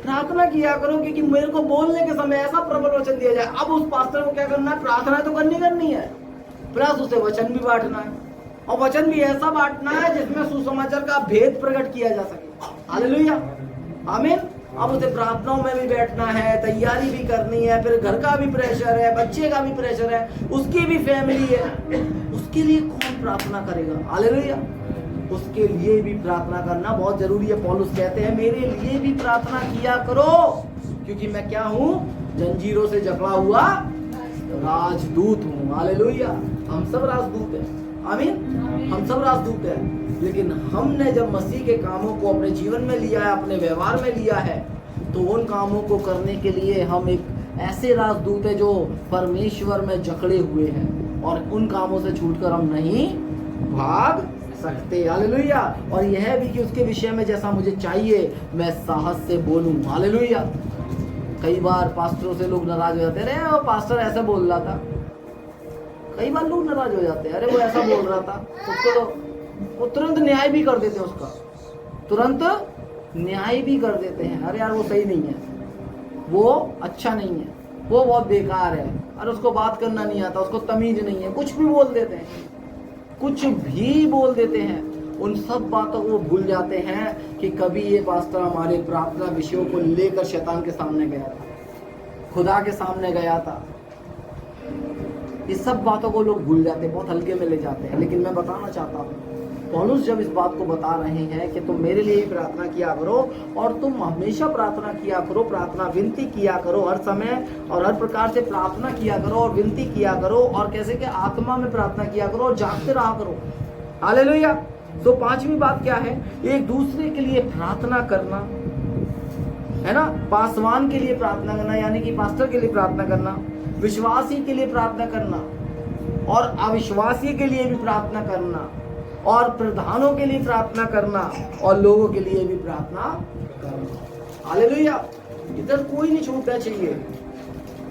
प्रार्थना किया करो, क्योंकि मेरे को बोलने के समय ऐसा प्रबल वचन दिया जाए। अब उस पास्टर को क्या करना है? प्रार्थना तो करनी है, प्लस उसे वचन भी बांटना है, और वचन भी ऐसा बांटना है जिसमें सुसमाचार का भेद प्रकट किया जा सके। हालेलुया। आमीन। अब उसे प्रार्थनाओं में भी बैठना है, तैयारी भी करनी है, फिर घर का भी प्रेशर है, बच्चे का भी प्रेशर है, उसकी भी फैमिली है, उसके लिए कौन प्रार्थना करेगा? हालेलुया। उसके लिए भी प्रार्थना करना बहुत जरूरी है। पौलुस कहते हैं मेरे लिए भी प्रार्थना किया करो, क्योंकि मैं क्या हूं? जंजीरों से जकड़ा हुआ राजदूत हूं। हालेलुया। हम सब राजदूत हैं, आमीन। हम सब राजदूत हैं, लेकिन हमने जब मसीह के कामों को अपने जीवन में लिया है, अपने व्यवहार में लिया है, तो उन कामों को करने के लिए हम एक ऐसे राजदूत है जो परमेश्वर में जकड़े हुए हैं, और उन कामों से छूटकर हम नहीं भाग सकते। हालेलुया। और यह भी कि उसके विषय में जैसा मुझे चाहिए मैं साहस से बोलूं। हालेलुया। कई बार पास्टरों से लोग नाराज हो जाते हैं, अरे वो पास्टर ऐसा बोल रहा था। कई बार लोग नाराज हो जाते हैं, अरे वो ऐसा बोल रहा था, उसको तो वो तुरंत न्याय भी कर देते हैं, उसका तुरंत न्याय भी कर देते हैं। अरे यार वो सही नहीं है, वो अच्छा नहीं है, वो बहुत बेकार है, अरे उसको बात करना नहीं आता, उसको तमीज नहीं है, कुछ भी बोल देते हैं, कुछ भी बोल देते हैं। उन सब बातों को भूल जाते हैं कि कभी ये पास्टर हमारे प्रार्थना विषयों को लेकर शैतान के सामने गया था, खुदा के सामने गया था। इस सब बातों को लोग भूल जाते हैं, बहुत हल्के में ले जाते हैं। लेकिन मैं बताना चाहता हूँ, पौलुस जब इस बात को बता रहे हैं कि तुम मेरे लिए प्रार्थना किया करो, और तुम हमेशा प्रार्थना किया करो, प्रार्थना विनती किया करो, हर समय और हर प्रकार से प्रार्थना किया करो और विनती किया करो, और कैसे कि आत्मा में प्रार्थना किया करो और जागते रहा करो। हालेलुया। तो पांचवी बात क्या है? एक दूसरे के लिए प्रार्थना करना, है ना। पासवान के लिए प्रार्थना करना, यानी कि पास्टर के लिए प्रार्थना करना, विश्वासी के लिए प्रार्थना करना, और अविश्वासी के लिए भी प्रार्थना करना, और प्रधानों के लिए प्रार्थना करना, और लोगों के लिए भी प्रार्थना करना। हालेलुया। इधर कोई नहीं छूटना चाहिए,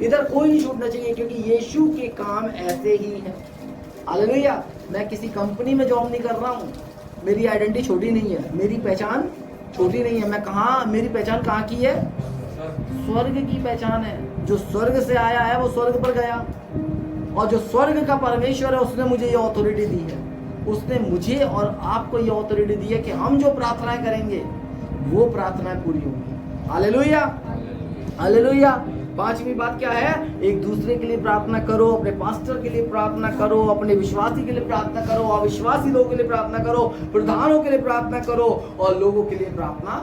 इधर कोई नहीं छूटना चाहिए, क्योंकि यीशु के काम ऐसे ही है। हालेलुया। मैं किसी कंपनी में जॉब नहीं कर रहा हूँ, मेरी आइडेंटिटी छोटी नहीं है, मेरी पहचान छोटी नहीं है। मैं कहाँ, मेरी पहचान कहाँ की है? स्वर्ग की पहचान है। जो स्वर्ग से आया है वो स्वर्ग पर गया, और जो स्वर्ग का परमेश्वर है उसने मुझे ये ऑथोरिटी दी है, उसने मुझे और आपको ये ऑथोरिटी दी है कि हम जो प्रार्थनाएं करेंगे वो प्रार्थनाएं पूरी होंगी। हालेलुया। हालेलुया। पांचवी बात क्या है? एक दूसरे के लिए प्रार्थना करो, अपने पास्टर के लिए प्रार्थना करो, अपने विश्वासी के लिए प्रार्थना करो, अविश्वासी लोगों के लिए प्रार्थना करो, प्रधानों के लिए प्रार्थना करो, और लोगों के लिए प्रार्थना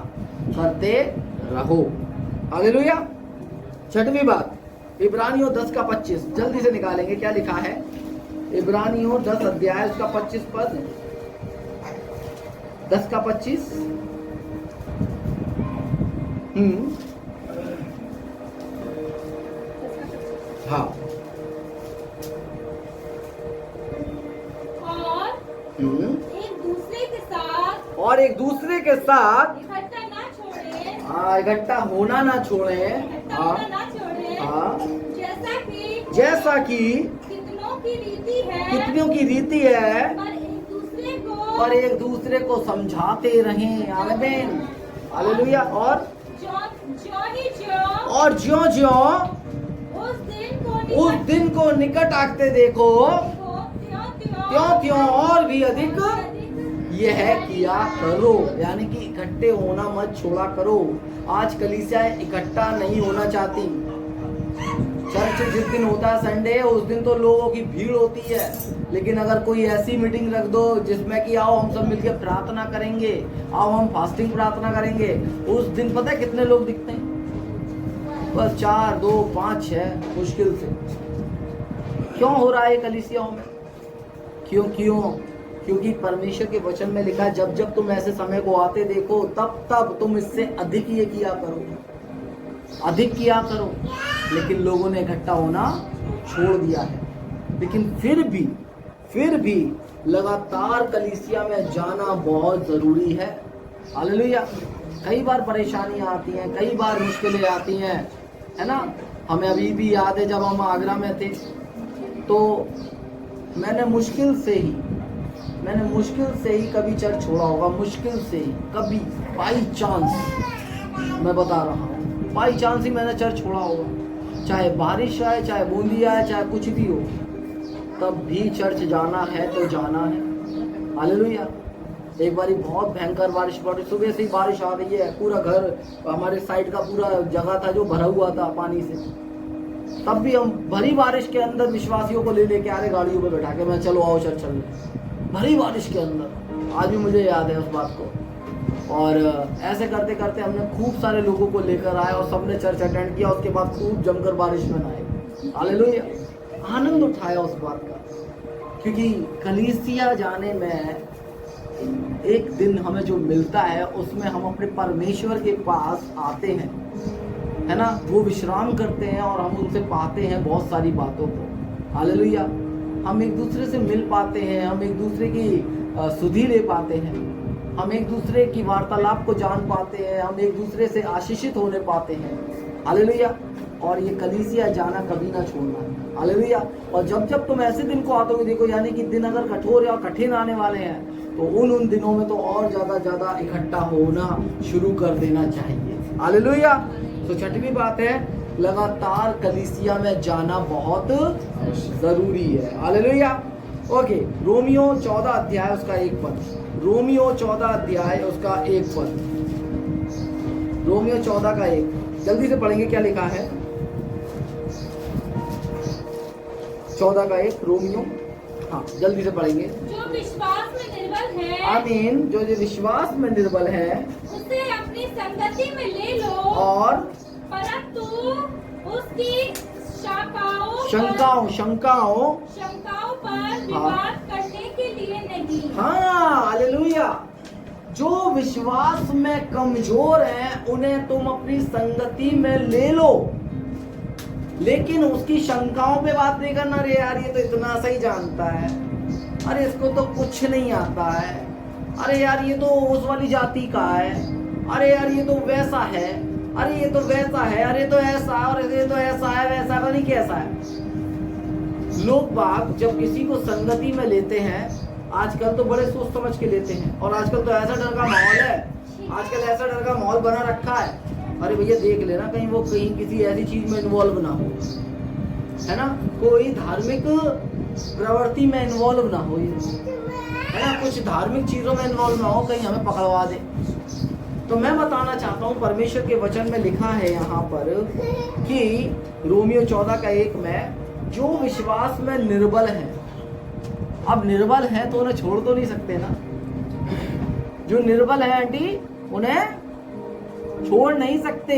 करते रहो। हालेलुया। छठवीं बात, इब्रानियों 10:25, जल्दी से निकालेंगे क्या लिखा है। इब्रानियों 10 अध्याय उसका 25 पद, 10:25। हाँ। और एक दूसरे के साथ इकट्ठा ना छोड़े। हाँ, इकट्ठा होना ना छोड़े। हाँ, हाँ। जैसा कि कितनों की रीति है, कितनों की रीति है, पर एक दूसरे को समझाते रहें। आमीन। हालेलुया। और ज्यों ज्यों उस दिन को निकट आते देखो, त्यों त्यों और भी अधिक यह किया करो। यानी कि इकट्ठे होना मत छोड़ा करो। आज कलीसिया इकट्ठा नहीं होना चाहती। चर्च जिस दिन होता है संडे, उस दिन तो लोगों की भीड़ होती है, लेकिन अगर कोई ऐसी मीटिंग रख दो जिसमें कि आओ हम सब मिलकर प्रार्थना करेंगे, आओ हम फास्टिंग प्रार्थना करेंगे, उस दिन पता है कितने लोग दिखते हैं? बस 4, 2, 5, 6 मुश्किल से। क्यों हो रहा है कलीसियाओं में? क्योंकि परमेश्वर के वचन में लिखा है, जब जब तुम ऐसे समय को आते देखो, तब तब तुम इससे अधिक ये किया करो, अधिक किया करो। लेकिन लोगों ने इकट्ठा होना छोड़ दिया है। लेकिन फिर भी लगातार कलीसिया में जाना बहुत जरूरी है। हालेलुया। कई बार परेशानियां आती हैं, कई बार मुश्किलें आती हैं, है ना। हमें अभी भी याद है जब हम आगरा में थे, तो मैंने मुश्किल से ही कभी चर्च छोड़ा होगा, मुश्किल से ही कभी, बाई चांस मैं बता रहा हूँ, बाई चांस ही मैंने चर्च छोड़ा होगा। चाहे बारिश आए, चाहे बूंदी आए, चाहे कुछ भी हो, तब भी चर्च जाना है तो जाना है। हालेलुया। एक बारी बहुत भयंकर बारिश पड़ी, सुबह से ही बारिश आ रही है, पूरा घर हमारे साइड का पूरा जगह था जो भरा हुआ था पानी से। तब भी हम भरी बारिश के अंदर विश्वासियों को ले लेके आ रहे गाड़ियों पे बैठा के, मैं चलो आओ चल चल, भरी बारिश के अंदर। आज भी मुझे याद है उस बात को। और ऐसे करते करते हमने खूब सारे लोगों को लेकर आए और सबने चर्च अटेंड किया। उसके बाद खूब जमकर बारिश में नहाए, हालेलुया, आनंद उठाया उस बात का। क्योंकि कलीसिया जाने में एक दिन हमें जो मिलता है उसमें हम अपने परमेश्वर के पास आते हैं, है ना, वो विश्राम करते हैं और हम उनसे पाते हैं बहुत सारी बातों को, हालेलुया। हम एक दूसरे से मिल पाते हैं, हम एक दूसरे की सुधि ले पाते हैं, हम एक दूसरे की वार्तालाप को जान पाते हैं, हम एक दूसरे से आशीषित होने पाते हैं, हालेलुया। और ये कलीसिया जाना कभी ना छोड़ना, हालेलुया। और जब जब तुम ऐसे दिन को आते हो, देखो यानी कि दिन अगर कठोर या कठिन आने वाले हैं तो उन दिनों में तो और ज्यादा इकट्ठा होना शुरू कर देना चाहिए, हालेलुया। तो छठवीं बात है, लगातार कलीसिया में जाना बहुत जरूरी है, हालेलुया। ओके, रोमियो 14 अध्याय उसका 1 पद, रोमियो 14 अध्याय उसका 1 पद, रोमियो 14 का 1, जल्दी से पढ़ेंगे क्या लिखा है। 14 का 1 रोमियो, हाँ जल्दी से पढ़ेंगे। जो विश्वास में निर्बल है, आमीन, जो विश्वास में निर्बल है उसे अपनी संगति में ले लो, और परंतु उसकी शंकाओं पर विवाद करने के लिए नहीं। हाँ, हालेलुया। जो विश्वास में कमजोर हैं उन्हें तुम अपनी संगति में ले लो, लेकिन उसकी शंकाओं पे बात नहीं करना। अरे यार ये तो इतना सही जानता है, अरे इसको तो कुछ नहीं आता है, अरे यार ये तो उस वाली जाति का है, अरे यार ये तो वैसा है, अरे ये तो वैसा है, अरे तो ऐसा, और ये तो ऐसा है, वैसा है, नहीं कैसा है। लोग बाग जब किसी को संगति में लेते हैं, आजकल तो बड़े सोच समझ के लेते हैं, और आजकल तो ऐसा डर का माहौल है, आजकल ऐसा डर का माहौल बना रखा है, अरे भैया देख लेना कहीं वो कहीं किसी ऐसी चीज में इन्वॉल्व ना हो, है ना, कोई धार्मिक प्रवृत्ति में इन्वॉल्व ना हो, है ना, कुछ धार्मिक चीजों में इन्वॉल्व ना हो, कहीं हमें पकड़वा दे। तो मैं बताना चाहता हूँ, परमेश्वर के वचन में लिखा है यहाँ पर कि रोमियो 14 का 1 में, जो विश्वास में निर्बल है, अब निर्बल है तो उन्हें छोड़ तो नहीं सकते ना, जो निर्बल है आंटी उन्हें छोड़ नहीं सकते।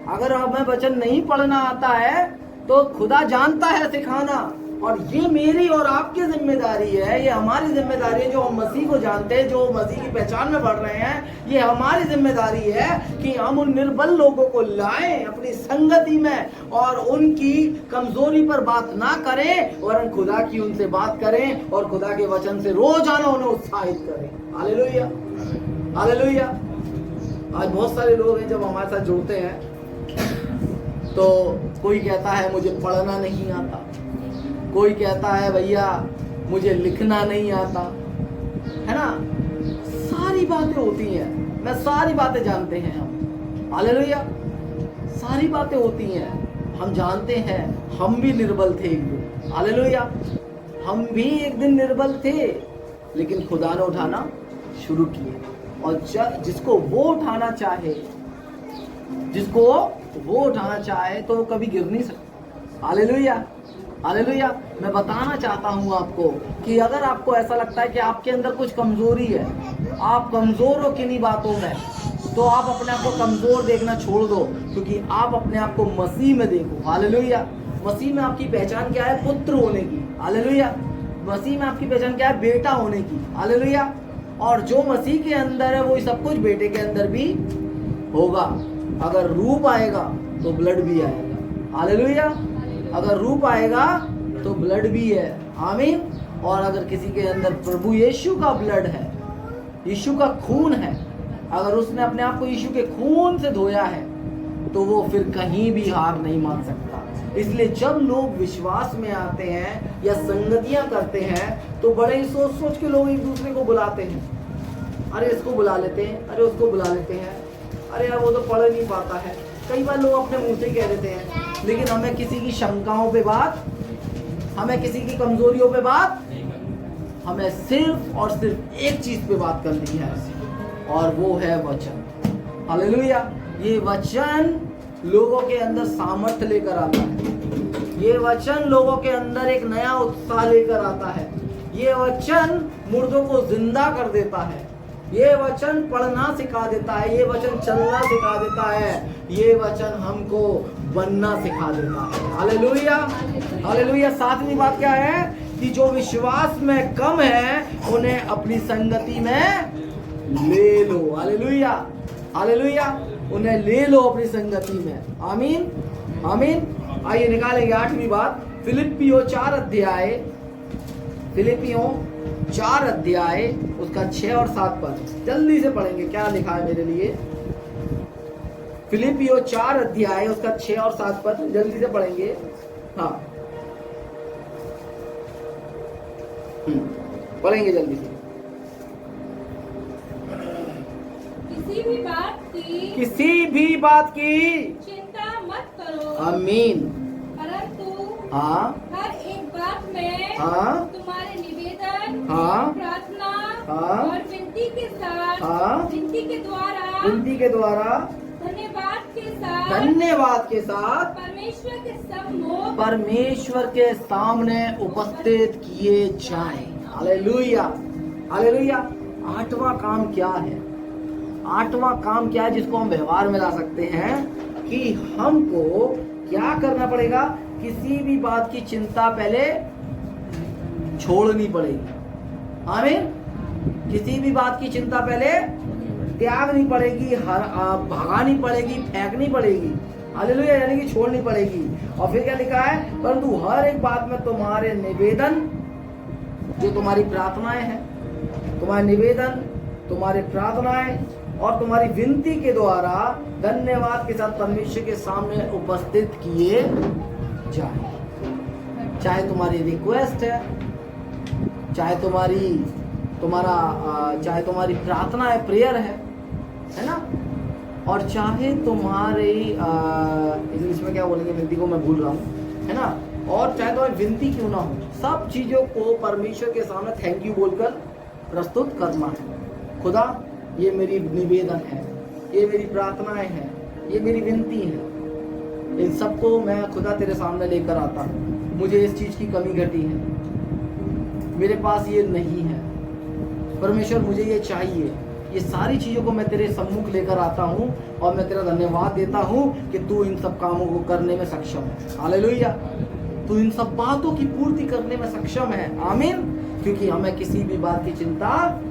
अगर हमें वचन नहीं पढ़ना आता है तो खुदा जानता है सिखाना, और ये मेरी और आपकी जिम्मेदारी है, ये हमारी जिम्मेदारी है, जो हम मसीह को जानते हैं, जो मसीह की पहचान में बढ़ रहे हैं, ये हमारी जिम्मेदारी है कि हम उन निर्बल लोगों को लाएं अपनी संगति में, और उनकी कमजोरी पर बात ना करें, और खुदा की उनसे बात करें, और खुदा के वचन से रोजाना उन्हें उत्साहित करें, हालेलुया, हालेलुया। आज बहुत सारे लोग हैं जब हमारे साथ जुड़ते हैं तो कोई कहता है मुझे पढ़ना नहीं आता, कोई कहता है भैया मुझे लिखना नहीं आता, है ना, सारी बातें होती हैं, मैं सारी बातें जानते हैं हम, हालेलुया, सारी बातें होती हैं, हम जानते हैं, हम भी निर्बल थे एक दिन, हालेलुया, हम भी एक दिन निर्बल थे, लेकिन खुदा ने उठाना शुरू किए, और जिसको वो उठाना चाहे, जिसको वो उठाना चाहे तो वो कभी गिर नहीं सकता, हालेलुया, हालेलुया। मैं बताना चाहता हूँ आपको कि अगर आपको ऐसा लगता है कि आपके अंदर कुछ कमजोरी है, आप कमजोर हो किन्हीं बातों में, तो आप अपने आप को कमजोर देखना छोड़ दो, क्योंकि आप अपने आप को मसीह में देखो, हालेलुया। मसीह में आपकी पहचान क्या है? पुत्र होने की, हालेलुया। मसीह में आपकी पहचान क्या है? बेटा होने की, हालेलुया। और जो मसीह के अंदर है वही सब कुछ बेटे के अंदर भी होगा। अगर रूप आएगा तो ब्लड भी आएगा, हालेलुया। अगर रूप आएगा तो ब्लड भी है, आमीन। और अगर किसी के अंदर प्रभु यीशु का ब्लड है, यीशु का खून है, अगर उसने अपने आप को यीशु के खून से धोया है, तो वो फिर कहीं भी हार नहीं मान सकता। इसलिए जब लोग विश्वास में आते हैं या संगतियां करते हैं, तो बड़े ही सोच सोच के लोग एक दूसरे को बुलाते हैं। अरे इसको बुला लेते हैं, अरे उसको बुला लेते हैं, अरे यार वो तो पढ़ नहीं पाता है। कई बार लोग अपने मुंह से कह देते हैं, लेकिन हमें किसी की शंकाओं पे बात, हमें किसी की कमजोरियों पे बात, हमें सिर्फ और सिर्फ एक चीज पे बात करनी है, और वो है वचन। हालेलुया। ये वचन लोगों के अंदर सामर्थ्य लेकर आता है, ये वचन लोगों के अंदर एक नया उत्साह लेकर आता है, ये वचन मुर्दों को जिंदा कर देता है, ये वचन पढ़ना सिखा देता है, ये वचन चलना सिखा देता है, ये वचन हमको बनना सिखा देता है। Hallelujah, hallelujah. सातवीं बात क्या है कि जो विश्वास में कम है उन्हें अपनी संगति में ले लो। Hallelujah, hallelujah. उन्हें ले लो अपनी संगति में। आमीन, आमीन। आइए निकालेंगे आठवीं बात, फिलिपियों 4 अध्याय, फिलिपियों 4 अध्याय उसका 6 और 7 पद जल्दी से पढ़ेंगे। क्या लिखा है मेरे लिए? फिलिपियों 4 अध्याय उसका 6 और 7 पद जल्दी से पढ़ेंगे। हाँ, पढ़ेंगे जल्दी से। किसी भी बात की चिंता मत करो। आमीन। परंतु हाँ, हर एक बात में हाँ, तुम्हारे निवेदन, हाँ, प्रार्थना हाँ, और विनती के साथ, हाँ, विनती के द्वारा, विनती के द्वारा, धन्यवाद के साथ परमेश्वर के सामने उपस्थित किए जाएं। Hallelujah, hallelujah. आठवां काम क्या है? आठवां काम क्या है जिसको हम व्यवहार में ला सकते हैं कि हमको क्या करना पड़ेगा? किसी भी बात की चिंता पहले छोड़नी पड़ेगी। आमीन। किसी भी बात की चिंता पहले त्यागनी पड़ेगी, भगानी पड़ेगी, फेंकनी पड़ेगी। हालेलुया, यानी कि छोड़नी पड़ेगी। और फिर क्या लिखा है? परंतु हर एक बात में तुम्हारे निवेदन, जो तुम्हारी प्रार्थनाएं हैं, तुम्हारे निवेदन, तुम्हारी प्रार्थनाएं और तुम्हारी विनती के द्वारा धन्यवाद के साथ परमेश्वर के सामने उपस्थित किए जाए। चाहे तुम्हारी रिक्वेस्ट है, चाहे चाहे तुम्हारी प्रार्थना है, प्रेयर है ना, और चाहे तुम्हारी इंग्लिश में क्या बोलेंगे, हिंदी को मैं भूल रहा हूँ, है ना, और चाहे तुम्हारी विनती क्यों ना हो, सब चीजों को परमेश्वर के सामने थैंक यू बोलकर प्रस्तुत करना है। खुदा, ये मेरी निवेदन है, ये मेरी प्रार्थनाएं हैं, ये मेरी विनती है, इन सबको मैं खुदा तेरे सामने लेकर आता हूँ। मुझे इस चीज की कमी घटी है, मेरे पास ये नहीं है, परमेश्वर मुझे ये चाहिए। ये सारी चीजों को मैं तेरे सम्मुख लेकर आता हूँ और मैं तेरा धन्यवाद देता हूँ कि तू इन सब कामों को करने में सक्षम है। हालेलुया, तू इन सब बातों की पूर्ति करने में सक्षम है। आमीन। क्योंकि हमें किसी भी बात की चिंता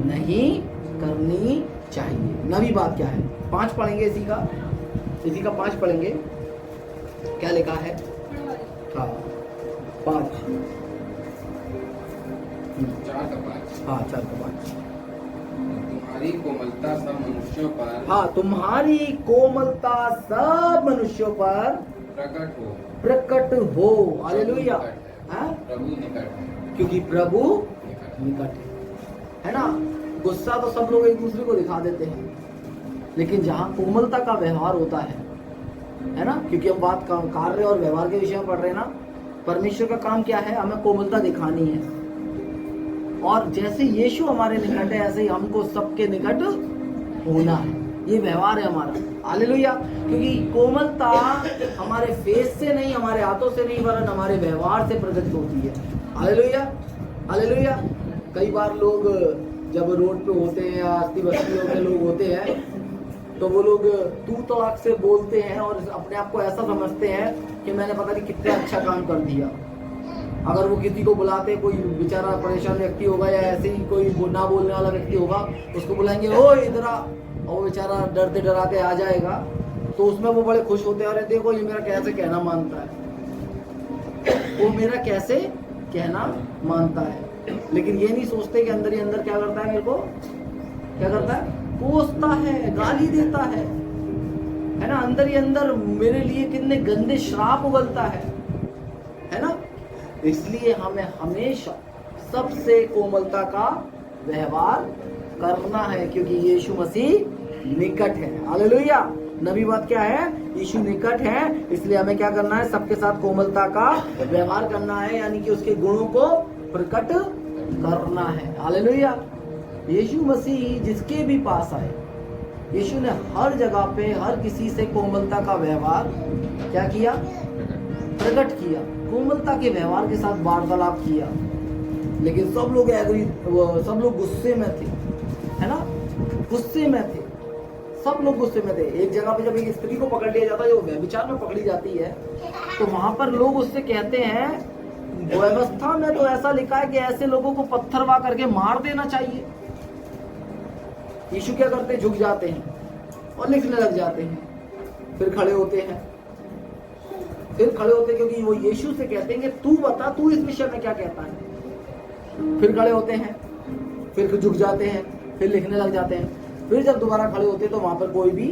नहीं करनी चाहिए। नवी बात क्या है? 5 पढ़ेंगे, इसी का 5 पढ़ेंगे। क्या लिखा है? हाँ, 5, 4 का 5। तुम्हारी कोमलता सब मनुष्यों पर, हाँ, तुम्हारी कोमलता सब मनुष्यों पर प्रकट हो। हालेलुया। प्रभु निकट है, क्योंकि प्रभु निकट है ना। गुस्सा तो सब लोग एक दूसरे को दिखा देते हैं, लेकिन जहाँ कोमलता का व्यवहार होता है ना, क्योंकि हम बात कार्य और व्यवहार के विषय में पढ़ रहे हैं ना। परमेश्वर का काम क्या है? हमें कोमलता दिखानी है, और जैसे यीशु हमारे निकट है ऐसे ही हमको सबके निकट होना है। ये व्यवहार है हमारा। हालेलुया। क्योंकि कोमलता हमारे फेस से नहीं, हमारे हाथों से नहीं, वरन हमारे व्यवहार से प्रकट होती है। Hallelujah, hallelujah. कई बार लोग जब रोड पे होते हैं या अस्ती बस्तियों में लोग होते हैं, तो वो लोग तू तड़ाक से बोलते हैं और अपने आप को ऐसा समझते हैं कि मैंने पता नहीं कितना अच्छा काम कर दिया। अगर वो किसी को बुलाते, कोई बेचारा परेशान व्यक्ति होगा या ऐसे ही कोई ना बोलने वाला व्यक्ति होगा, उसको बुलाएंगे, ओ इधर आ, और वो बेचारा डरते डराते आ जाएगा, तो उसमें वो बड़े खुश होते हैं, अरे देखो ये मेरा कैसे कहना मानता है, वो मेरा कैसे कहना मानता है। लेकिन ये नहीं सोचते कि अंदर ही अंदर क्या करता है, मेरे को क्या करता है? कोसता है, गाली देता है ना। अंदर ही अंदर मेरे लिए कितने गंदे श्राप उगलता है ना। इसलिए हमें हमेशा सबसे कोमलता का व्यवहार करना है, क्योंकि यीशु मसीह निकट है। हालेलुया। नवी बात क्या है? यीशु निकट है, इसलिए हमें क्या करना है? सबके साथ कोमलता का व्यवहार करना है, यानी कि उसके गुणों को प्रकट करना है। हालेलुया। यीशु मसीह जिसके भी पास आए, यीशु ने हर जगह पे हर किसी से कोमलता का व्यवहार क्या किया? प्रकट किया। कोमलता के व्यवहार के साथ वार्तालाप किया। लेकिन सब लोग सब लोग गुस्से में थे, है ना? गुस्से में थे, सब लोग गुस्से में थे। एक जगह पे जब एक स्त्री को पकड़ लिया जाता है, जो व्यभिचार में पकड़ी जाती है, तो वहां पर लोग उससे कहते हैं, व्यवस्था में तो ऐसा लिखा है कि ऐसे लोगों को पत्थरवा करके मार देना चाहिए। यीशु क्या करते हैं? झुक जाते हैं और लिखने लग जाते हैं। फिर खड़े होते हैं, क्योंकि वो यीशु से कहते हैं कि तू बता, तू इस विषय में क्या कहता है। फिर खड़े होते हैं, फिर झुक जाते हैं, फिर लिखने लग जाते हैं। फिर जब दोबारा खड़े होते हैं तो वहां पर कोई भी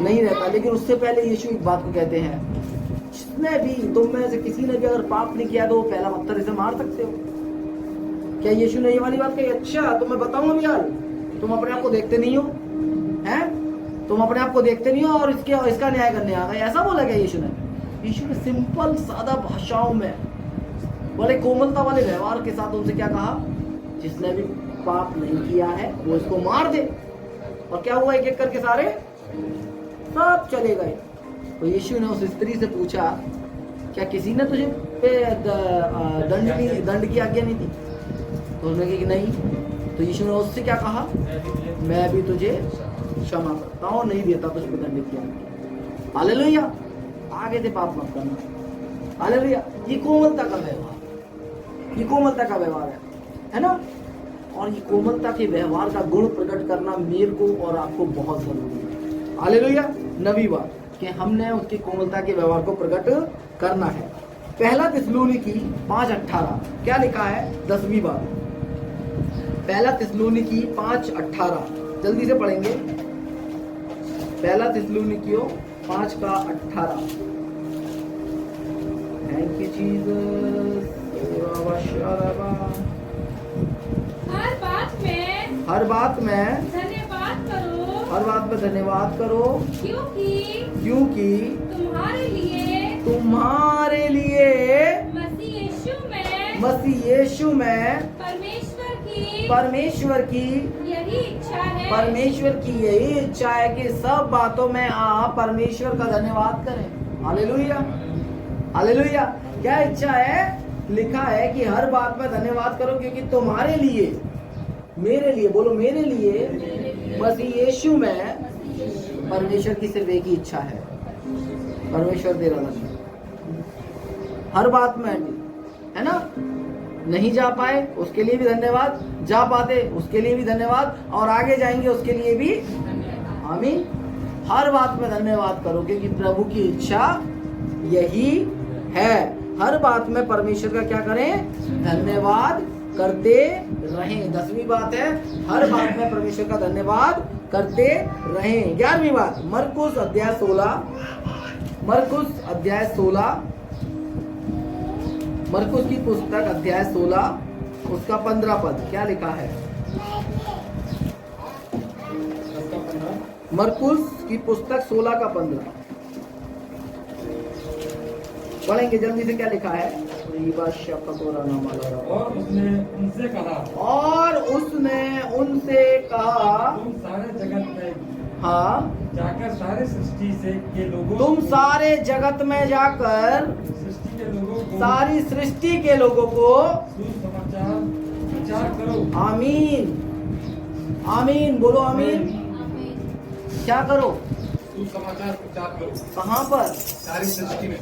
नहीं रहता। लेकिन उससे पहले यीशु एक बात को कहते हैं, जिसने भी तुम में से किसी ने भी अगर पाप नहीं किया तो वो पहला पत्थर इसे मार सकते हो। क्या यीशु ने ये वाली बात कही? अच्छा तो मैं बताऊं अभी यार, तुम अपने आप को देखते नहीं हो, हैं? तुम अपने आप को देखते नहीं हो और इसका न्याय करने आ गए, ऐसा बोला क्या यीशु ने? यीशु ने सिंपल सादा भाषाओं में बड़े कोमलता वाले व्यवहार के साथ उनसे क्या कहा? जिसने भी पाप नहीं किया है वो इसको मार दे। और क्या हुआ? एक एक करके सारे सब चले गए। तो यीशु ने उस स्त्री से पूछा, क्या किसी ने तुझे पे दंड की आज्ञा नहीं दी? तो उसने कहा कि नहीं। तो यीशु ने उससे क्या कहा? मैं भी तुझे क्षमा करता हूँ, नहीं देता तुझको दंड की आज्ञा। हालेलुया। आगे से पाप मत करना। हालेलुया। ये कोमलता का व्यवहार, ये कोमलता का व्यवहार है ना? और ये कोमलता के व्यवहार का गुण प्रकट करना मेरे को और आपको बहुत जरूरी है। हालेलुया। नवी बात कि हमने उसकी कोमलता के व्यवहार को प्रकट करना है। पहला थिस्सलुनीकी 5:18 क्या लिखा है? 10वीं बात, पहला थिस्सलुनीकी 5:18 जल्दी से पढ़ेंगे। पहला थिस्सलुनीकियों 5:18। Thank you Jesus. हर बात में धन्यवाद करो, हर बात में धन्यवाद करो, क्योंकि तुम्हारे लिए मसीह यीशु में परमेश्वर की यही इच्छा है, परमेश्वर की यही इच्छा है कि सब बातों में आप परमेश्वर का धन्यवाद करें। हालेलुया। हालेलुया। क्या इच्छा है? लिखा है कि हर बात में धन्यवाद करो, क्योंकि तुम्हारे लिए, मेरे लिए, बोलो मेरे लिए, मसीह यीशु में परमेश्वर की सिर्फ एक ही इच्छा है, परमेश्वर दे रहा है। हर बात में, है ना? नहीं जा पाए उसके लिए भी धन्यवाद, जा पाते उसके लिए भी धन्यवाद, और आगे जाएंगे उसके लिए भी आमीन। हर बात में धन्यवाद करो, क्योंकि प्रभु की इच्छा यही है। हर बात में परमेश्वर का क्या करें? धन्यवाद करते रहें। 10वीं बात है, हर बात में परमेश्वर का धन्यवाद करते रहें। 11वीं बात, मरकुस अध्याय 16, मरकुस अध्याय 16, मरकुस की पुस्तक अध्याय 16 उसका 15 पद क्या लिखा है? मरकुस की पुस्तक 16 का 15 पढ़ेंगे जल्दी से। क्या लिखा है? और उसने उनसे कहा, तुम सारे जगत में जाकर सारे सृष्टि से के लोगों तुम सारे जगत में जाकर सृष्टि के लोगों को, सारी सृष्टि के लोगों को सुसमाचार प्रचार करो। आमीन। आमीन बोलो आमीन। क्या करो? सुसमाचार प्रचार करो। कहाँ पर? सारी सृष्टि में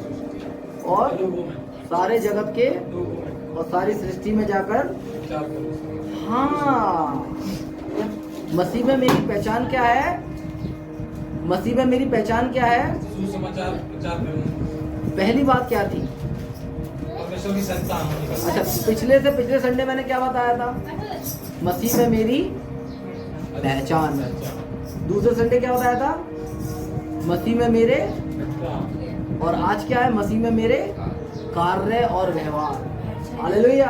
और लोगों में, सारे जगत के लोगों में और सारी सृष्टि में जाकर। प्रचार करो। हाँ, मसीह में मेरी पहचान क्या है? मसीह में मेरी पहचान क्या है? सुसमाचार प्रचार करो। पहली बात क्या थी? परमेश्वर की संतान होने का। अच्छा, पिछले संडे मैंने क्या बताया था? मसीह में मेरी पहचान। दूसरे संडे क्या बताया था? मसीह में मेरे, और आज क्या है? मसीह में मेरे कार्य और व्यवहार। हालेलुया।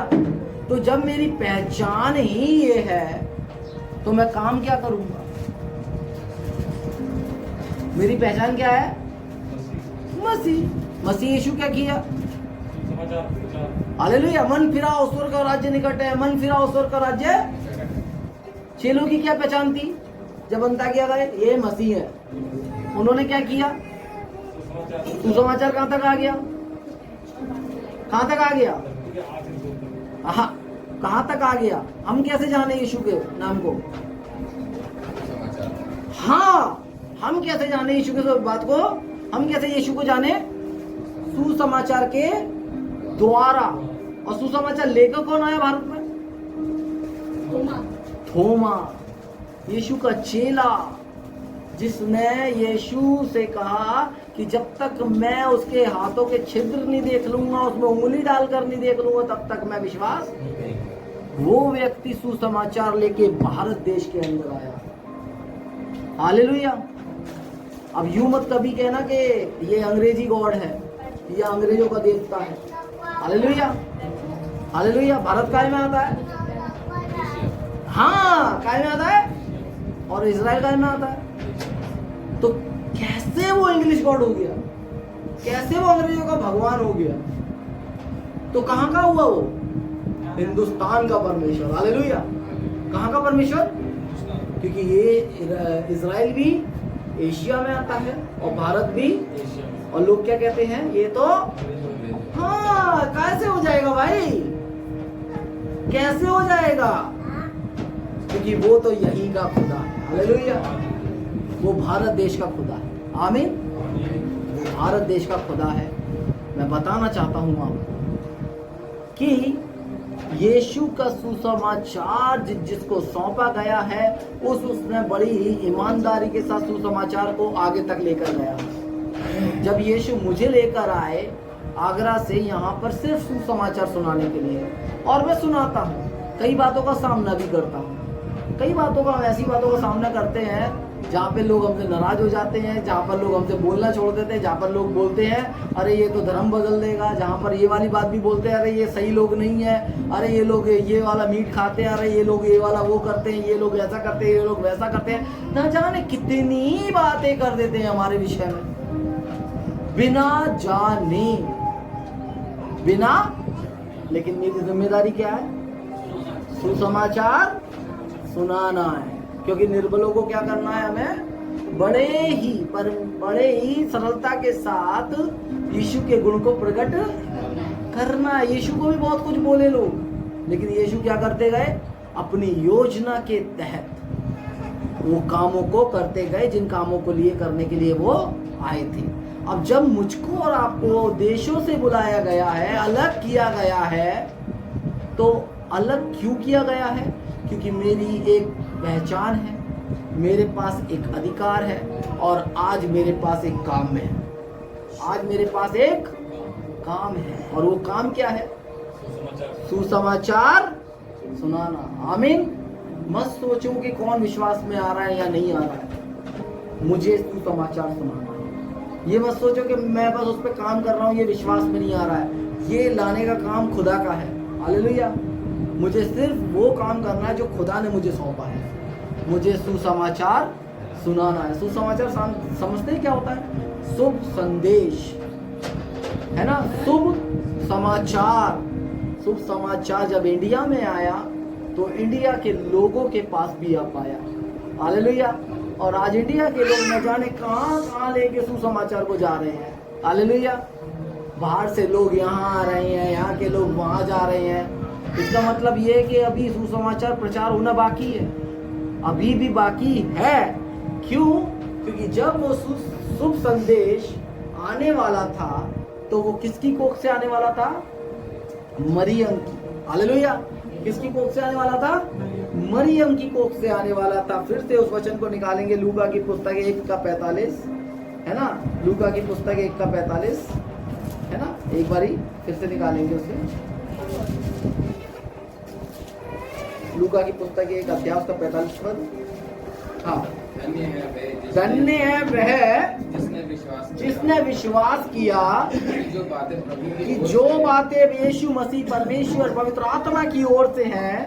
तो जब मेरी पहचान ही ये है तो मैं काम क्या करूंगा? मेरी पहचान क्या है? मसीह। मसीह यीशु क्या किया? समाचार प्रचार हालेलुया। मन फिराओ, स्वर्ग का राज्य निकट है। मन फिराओ, स्वर्ग का राज्य। चेलों की क्या पहचान थी जब अंताकिया गए? ये मसीह है। उन्होंने क्या किया? सुसमाचार कहां तक आ गया? कहां तक आ गया? हाँ, कहां तक आ गया? हम कैसे जाने यीशु के नाम को? हाँ, हम कैसे जाने यीशु के बात को? हम कैसे यीशु को जाने? सुसमाचार के द्वारा। और सुसमाचार लेकर कौन आया भारत में? थोमा, यीशु का चेला, जिसने यीशु से कहा कि जब तक मैं उसके हाथों के छिद्र नहीं देख लूंगा, उसमें उंगली डालकर नहीं देख लूंगा, तब तक मैं विश्वास। वो व्यक्ति सुसमाचार लेके भारत देश के अंदर आया। हालेलुया। अब यूं मत कभी कहना कि ये अंग्रेजी गॉड है या अंग्रेजों का देवता है। Hallelujah, hallelujah. भारत काय में आता है? हाँ, काय में आता है? और इजराइल काय में आता है? तो कैसे वो इंग्लिश गॉड हो गया? कैसे वो अंग्रेजों का भगवान हो गया? तो कहां का हुआ वो? हिंदुस्तान का परमेश्वर। हालेलुया। कहां का परमेश्वर? क्योंकि ये इजराइल भी एशिया में आता है और भारत भी। और लोग क्या कहते हैं? ये तो हाँ, कैसे हो जाएगा भाई? कैसे हो जाएगा? क्योंकि वो तो यही का खुदा है। हालेलुया। वो भारत देश का खुदा है। आमीन। वो भारत देश का खुदा है। मैं बताना चाहता हूं आपको कि यीशु का सुसमाचार जिसको सौंपा गया है, उसने बड़ी ही ईमानदारी के साथ सुसमाचार को आगे तक लेकर गया। जब यीशु मुझे लेकर आए आगरा से यहाँ पर सिर्फ सुसमाचार सुनाने के लिए, और मैं सुनाता हूँ, कई बातों का सामना भी करता हूँ। कई बातों का, ऐसी बातों का सामना करते हैं जहाँ पे लोग हमसे नाराज हो जाते हैं, जहाँ पर लोग हमसे बोलना छोड़ देते हैं, जहाँ पर लोग बोलते हैं अरे ये तो धर्म बदल देगा, जहाँ पर ये वाली बात भी बोलते हैं अरे ये सही लोग नहीं है, अरे ये लोग ये वाला मीट खाते हैं, अरे ये लोग ये वाला वो करते हैं, ये लोग ऐसा करते हैं, ये लोग वैसा करते हैं। ना जाने कितनी बातें कर देते हैं हमारे विषय में, बिना जाने, बिना। लेकिन मेरी जिम्मेदारी क्या है? सुसमाचार सुनाना है। क्योंकि निर्बलों को क्या करना है? हमें बड़े ही सरलता के साथ यीशु के गुण को प्रकट करना है। यीशु को भी बहुत कुछ बोले लोग, लेकिन यीशु क्या करते गए? अपनी योजना के तहत वो कामों को करते गए जिन कामों को लिए करने के लिए वो आए थे। अब जब मुझको और आपको देशों से बुलाया गया है, अलग किया गया है, तो अलग क्यों किया गया है? क्योंकि मेरी एक पहचान है, मेरे पास एक अधिकार है, और आज मेरे पास एक काम है। आज मेरे पास एक काम है, और वो काम क्या है? सुसमाचार सुनाना। आमीन। मत सोचो कि कौन विश्वास में आ रहा है या नहीं आ रहा है, मुझे सुसमाचार सुनाना है। ये मत सोचो कि मैं बस उस पर काम कर रहा हूँ, ये विश्वास में नहीं आ रहा है। ये लाने का काम खुदा का है। हालेलुया। मुझे सिर्फ वो काम करना है जो खुदा ने मुझे सौंपा है। मुझे सुसमाचार सुनाना है। सुसमाचार समझते हैं क्या होता है? शुभ संदेश, है ना? शुभ समाचार। शुभ समाचार जब इंडिया में आया तो इंडिया के लोगों के पास भी आ पाया। हालेलुया। और आज इंडिया के लोग न जाने कहां लेके सुसमाचार को जा रहे हैं। हालेलुया। बाहर से लोग यहाँ आ रहे हैं, यहाँ के लोग वहां जा रहे हैं। इसका मतलब ये है कि अभी सुसमाचार प्रचार होना बाकी है, अभी भी बाकी है। क्यों? क्योंकि जब वो शुभ संदेश आने वाला था तो वो किसकी कोख से आने वाला था? मरियम की। हालेलुया। किसकी कोख से आने वाला था? मरियम की कोख से आने वाला था। फिर से उस वचन को निकालेंगे, लूका की पुस्तक 1:45, है ना? लूका की पुस्तक 1:45, है ना? एक बारी फिर से निकालेंगे उसे। लूका की पुस्तक 1 अध्याय उसका 45 पद। हाँ, धन्य है वह जिसने विश्वास किया कि जो बातें यीशु मसीह परमेश्वर पवित्र आत्मा की ओर से हैं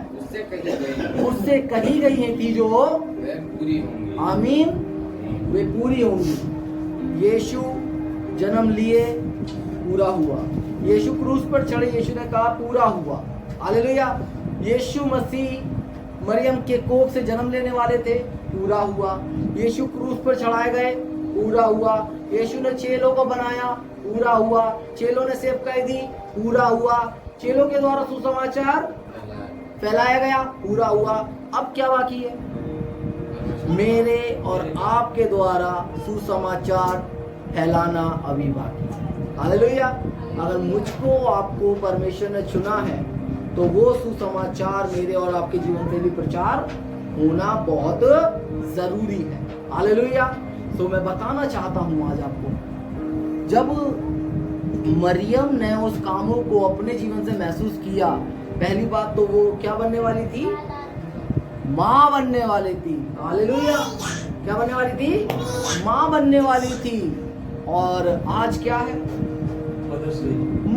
उससे कही गई हैं कि जो आमीन वे पूरी होंगी। यीशु जन्म लिए, पूरा हुआ। यीशु क्रूस पर चढ़े, यीशु ने कहा पूरा हुआ। हालेलुया। यीशु मसीह मरियम के कोख से जन्म लेने वाले थे, पूरा हुआ। यीशु क्रूस पर चढ़ाए गए, पूरा हुआ। यीशु ने चेलों को बनाया, पूरा हुआ। चेलों ने सेवकाई दी, पूरा हुआ। चेलों के द्वारा सुसमाचार फैलाया गया, पूरा हुआ। अब क्या बाकी है? मेरे और आपके द्वारा सुसमाचार फैलाना अभी बाकी है। हालेलुया। अगर मुझको आपको परमेश्वर ने चुना है तो वो सुसमाचार मेरे और आपके जीवन में भी प्रचार होना बहुत जरूरी है। हालेलुया। तो मैं बताना चाहता हूं आज आपको, जब मरियम ने उस कामों को अपने जीवन से महसूस किया, पहली बात तो वो क्या बनने वाली थी? माँ बनने वाली थी। हालेलुया। क्या बनने वाली थी? माँ बनने वाली थी। और आज क्या है?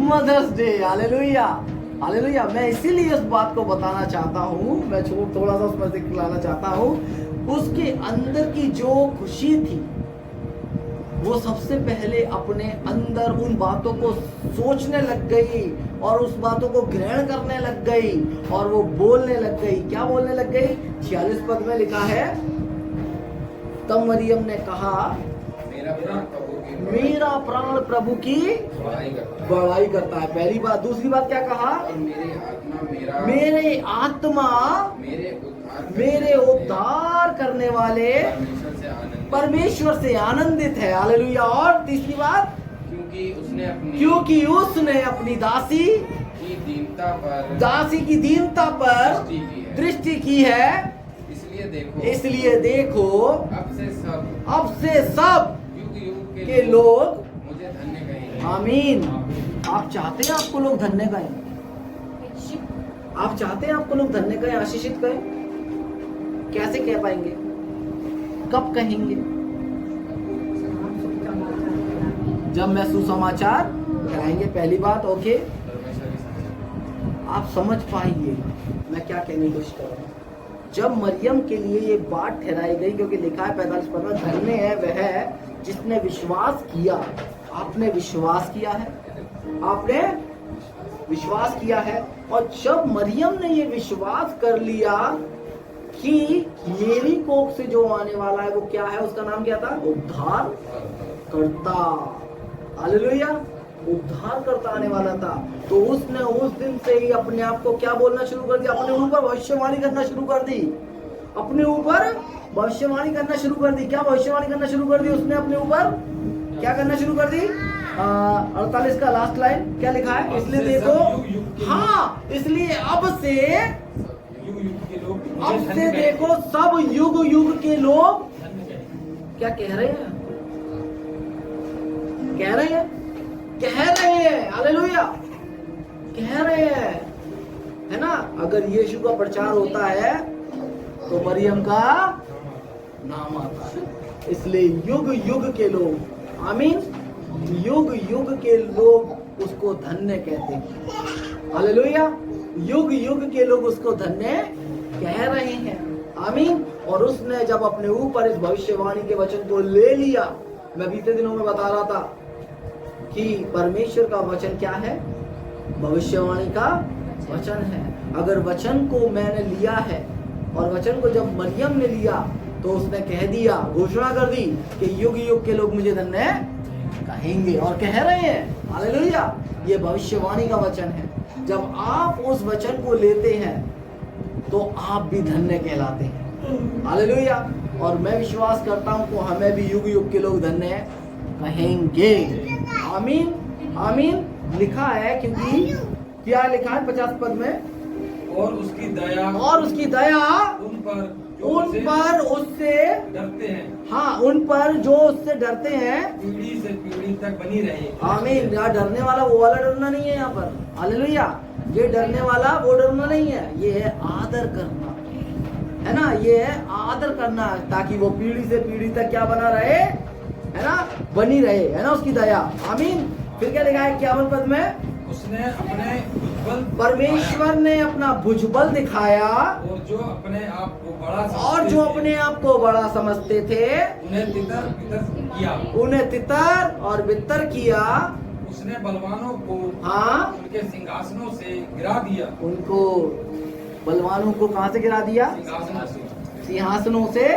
Mother's Day. हालेलुया। हालेलुया। मैं इसीलिए इस बात को बताना चाहता हूँ, मैं थोड़ा सा उसमें से खिलाना चाहता हूँ। उसके अंदर की जो खुशी थी, वो सबसे पहले अपने अंदर उन बातों को सोचने लग गई और उस बातों को ग्रहण करने लग गई और वो बोलने लग गई। क्या बोलने लग गई? 46 पद में लिखा है, तब मरियम ने कहा, मेरा प्राण प्रभु की बड़ाई करता है। पहली बात। दूसरी बात क्या कहा? मेरे आत्मा मेरे उद्धार करने वाले परमेश्वर से आनंदित है। हालेलुया। और तीसरी बात, क्योंकि उसने अपनी दासी की दीनता पर दृष्टि की है। इसलिए देखो अब से सब के लोग मुझे धन्य कहेंगे। आमीन। आप चाहते हैं आपको लोग धन्य कहें? आप चाहते हैं आपको लोग धन्य कहें, आशीषित कहें? कैसे कह पाएंगे? कब कहेंगे? जब मैं सुसमाचार कराएंगे। पहली बात। ओके, आप समझ पाएंगे मैं क्या कहने की कोशिश कर रहा हूँ। जब मरियम के लिए ये बात ठहराई गई, क्योंकि लिखा है 45 पद में, धन्य है वह जिसने विश्वास किया। आपने विश्वास किया है, आपने विश्वास किया है। और जब मरियम ने ये विश्वास कर लिया कि मेरी कोख से जो आने वाला है वो क्या है, उसका नाम क्या था? उद्धार करता। हालेलुया। उद्धार करता आने वाला था। तो उसने उस दिन से ही अपने आप को क्या बोलना शुरू कर दिया? अपने ऊपर भविष्यवाणी करना शुरू कर दी। अपने ऊपर भविष्यवाणी करना शुरू कर दी। क्या भविष्यवाणी करना शुरू कर दी? उसने अपने ऊपर क्या करना शुरू कर दी? 48 का लास्ट लाइन क्या लिखा है? इसलिए देखो, हाँ, इसलिए अब से देखो सब युग युग के लोग क्या कह रहे हैं? कह रहे हैं हालेलुया, कह रहे हैं, है ना। अगर यीशु का प्रचार होता है तो मरियम का नाम आता है। इसलिए युग युग के लोग, आमीन, युग युग के लोग उसको धन्य कहते हैं। हालेलुया। युग युग के लोग उसको धन्य कह रहे हैं। आमीन। और उसने जब अपने ऊपर इस भविष्यवाणी के वचन को ले लिया, मैं बीते दिनों में बता रहा था कि परमेश्वर का वचन क्या है? भविष्यवाणी का वचन है। अगर वचन को मैंने लिया है, और वचन को जब मरियम ने लिया तो उसने कह दिया, घोषणा कर दी कि युग युग के लोग मुझे धन्य कहेंगे, और कह रहे हैं। हालेलुया। ये भविष्यवाणी का वचन है। जब आप उस वचन को लेते हैं तो आप भी धन्य कहलाते हैं। हालेलुया। और मैं विश्वास करता हूं कि हमें भी युग युग के लोग धन्य कहेंगे। आमीन, आमीन। लिखा है, क्योंकि क्या लिखा है 50 पद में? और उसकी दया उन पर उससे डरते हैं। हाँ, उन पर जो उससे डरते हैं पीढ़ी से पीढ़ी तक बनी रहे। आमीन। यहाँ डरने वाला वो वाला डरना नहीं है। यहाँ पर हालेलुया, ये डरने वाला वो डरना नहीं है, ये है आदर करना, है ना। ये है आदर करना, ताकि वो पीढ़ी से पीढ़ी तक क्या बना रहे, है ना, बनी रहे, है ना, उसकी दया। आमीन। फिर क्या लिखा है 51 पद में? उसने अपने भुजबल, परमेश्वर ने अपना भुजबल दिखाया, और जो अपने आप को बड़ा समझते थे उन्हें तितर और बितर किया। उसने बलवानों को हाँ उनके सिंहासनों से गिरा दिया। उनको बलवानों को कहाँ से गिरा दिया? सिंहासनों से सिंहासनों से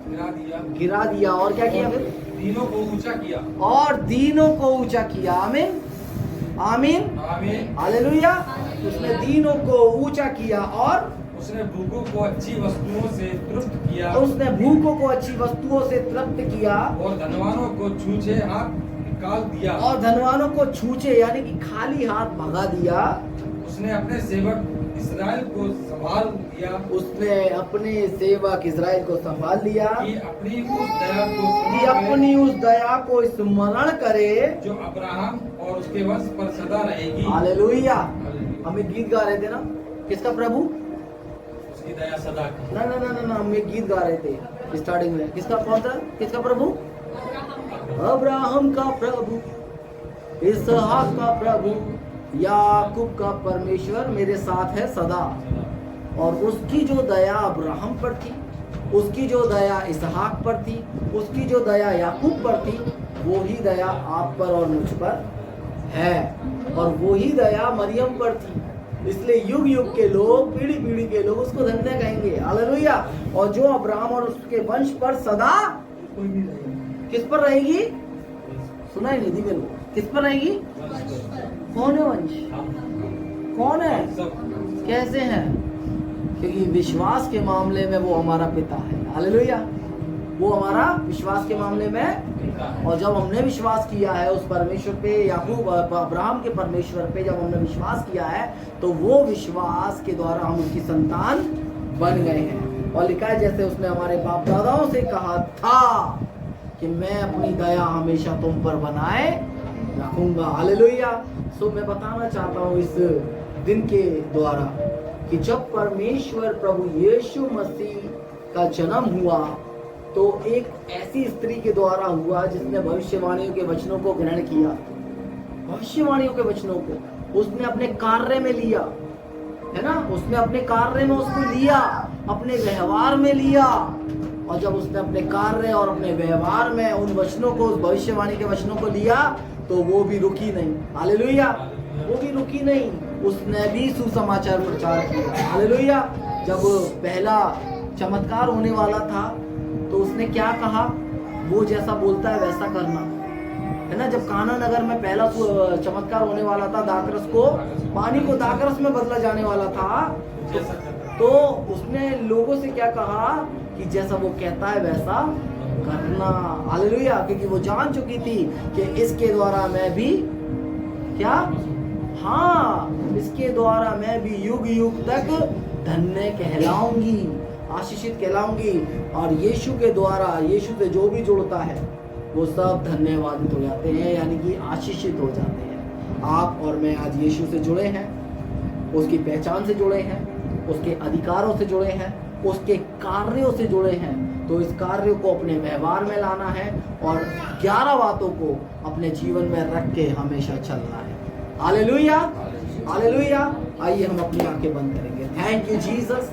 गिरा दिया। गिरा दिया। और क्या किया फिर? दीनों को ऊंचा किया। और दीनों को ऊंचा किया। आमीन आमीन आमीन। हालेलुया। उसने दीनों को ऊंचा किया और उसने भूखों को अच्छी वस्तुओं से तृप्त किया। उसने भूखों को अच्छी वस्तुओं से तृप्त किया और धनवानों को छूछे हाथ निकाल दिया। और धनवानों को छूछे यानी कि खाली हाथ भगा दिया। उसने अपने सेवक इस्राएल को संभाल लिया। उसने अपने सेवक इज़राइल को संभाल लिया कि अपनी उस दया को कि अपनी उस दया को स्मरण करे जो अब्राहम और उसके वंश पर सदा रहेगी। हालेलुया। हालेलुया। हम एक गीत गा रहे थे ना, किसका प्रभु? उसकी दया सदा की। ना ना ना ना ना, हम एक गीत गा रहे थे स्टार्टिंग में। किसका? कौन सा? किसका प्रभु? अब्राहम का प्रभु, इसहाक का प्रभु, याकूब का परमेश्वर मेरे साथ है सदा। और उसकी जो दया अब्राहम पर थी, उसकी जो दया इसहाक पर थी, उसकी जो दया याकूब पर थी, वो ही दया आप पर और मुझ पर है। और वो ही दया मरियम पर थी। इसलिए युग युग के लोग, पीढ़ी पीढ़ी के लोग उसको धन्य कहेंगे। हालेलुया। और जो अब्राहम और उसके वंश पर सदा किस पर रहेगी? सुना ही नहीं दी मेरे को। किस पर रहेगी? कौन है वंश? कौन है? कैसे है? क्योंकि विश्वास के मामले में वो हमारा पिता है। हालेलुया। वो हमारा विश्वास के मामले में, और जब हमने विश्वास किया है उस परमेश्वर पे, याकूब अब्राहम के परमेश्वर पे जब हमने विश्वास किया है, तो वो विश्वास के द्वारा हम उसकी संतान बन गए हैं। और लिखा है जैसे उसने हमारे बाप दादाओं से कहा था कि मैं अपनी दया हमेशा तुम पर बनाए रखूंगा। हालेलुया। सो मैं बताना चाहता हूँ इस दिन के द्वारा कि जब परमेश्वर प्रभु यीशु मसीह का जन्म हुआ, तो एक ऐसी स्त्री के द्वारा हुआ जिसने भविष्यवाणियों के वचनों को ग्रहण किया। भविष्यवाणियों के वचनों को उसने अपने कार्य में लिया, है ना? उसने अपने कार्य में उसको लिया, अपने व्यवहार में लिया। और जब उसने अपने कार्य और अपने व्यवहार में उन वचनों को, उस भविष्यवाणी के वचनों को लिया, तो वो भी रुकी नहीं। हालेलुया। वो भी रुकी नहीं, उसने भी सुसमाचार प्रचार किया। हालेलुया। जब पहला चमत्कार होने वाला था, तो उसने क्या कहा? वो जैसा बोलता है वैसा करना, है ना? जब काना नगर में पहला चमत्कार होने वाला था, दाखरस को, पानी को दाखरस में बदला जाने वाला था, तो उसने लोगों से क्या कहा कि जैसा वो कहता है वैसा करना। हालेलुया। क्योंकि वो जान चुकी थी कि इसके द्वारा मैं भी क्या, हाँ, इसके द्वारा मैं भी युग युग तक धन्य कहलाऊंगी, आशीषित कहलाऊंगी। और यीशु के द्वारा, यीशु से जो भी जुड़ता है वो सब धन्यवादित हो जाते हैं, यानी कि आशीषित हो जाते हैं। आप और मैं आज यीशु से जुड़े हैं, उसकी पहचान से जुड़े हैं, उसके अधिकारों से जुड़े हैं, उसके कार्यों से जुड़े हैं। तो इस कार्यों को अपने व्यवहार में लाना है और 11 बातों को अपने जीवन में रख के हमेशा चलना है। हालेलुया। हालेलुया। आइए हम अपनी आंखें बंद करेंगे। Thank you Jesus.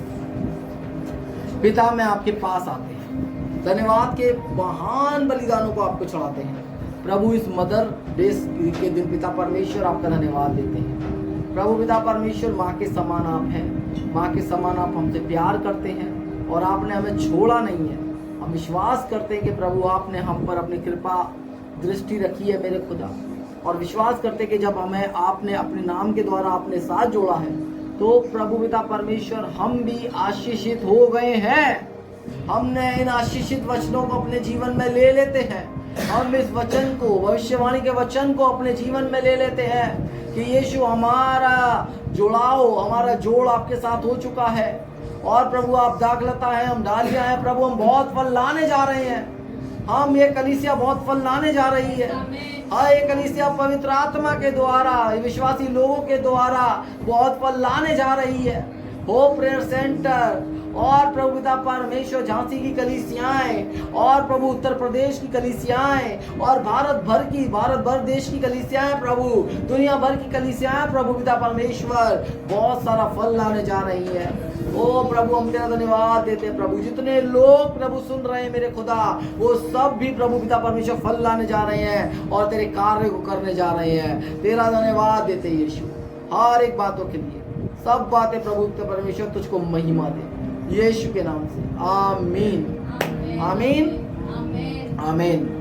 पिता, मैं आपके पास आते हैं, धन्यवाद के महान बलिदानों को आपको चढ़ाते हैं प्रभु। इस मदर डे के दिन पिता परमेश्वर आपका धन्यवाद देते हैं प्रभु। पिता परमेश्वर, माँ के समान आप हैं, माँ के समान आप हमसे प्यार करते हैं और आपने हमें छोड़ा नहीं है। हम विश्वास करते हैं कि प्रभु आपने हम पर अपनी कृपा दृष्टि रखी है मेरे खुदा, और विश्वास करते हैं कि जब हमें आपने अपने नाम के द्वारा अपने साथ जोड़ा है, तो प्रभु पिता परमेश्वर हम भी आशीषित हो गए हैं। हमने इन आशीषित वचनों को अपने जीवन में ले लेते हैं। हम इस वचन को, भविष्यवाणी के वचन को अपने जीवन में ले लेते हैं कि यीशु हमारा जुड़ाव, हमारा जोड़ आपके साथ हो चुका है। और प्रभु आप दाखलता है, हम डालियां हैं प्रभु, हम बहुत फल लाने जा रहे हैं। हम ये कलीसिया बहुत फल लाने जा रही है। हाँ, ये कलीसिया पवित्र आत्मा के द्वारा, विश्वासी लोगों के द्वारा बहुत फल लाने जा रही है। होप प्रेयर सेंटर और प्रभु पिता परमेश्वर झांसी की कलीसियाएं, और प्रभु उत्तर प्रदेश की कलीसियाएं, और भारत भर देश की कलीसियाएं, प्रभु दुनिया भर की कलीसियाएं, प्रभु पिता परमेश्वर बहुत सारा फल लाने जा रही है। ओ प्रभु हम तेरा धन्यवाद देते हैं प्रभु, जितने लोग प्रभु सुन रहे हैं मेरे खुदा, वो सब भी प्रभु पिता परमेश्वर फल लाने जा रहे हैं और तेरे कार्य को करने जा रहे हैं। तेरा धन्यवाद देते हैं यीशु, हर एक बातों के लिए, सब बातें प्रभु पिता परमेश्वर तुझको महिमा दे, यीशु के नाम से आमीन, आमीन, आमीन।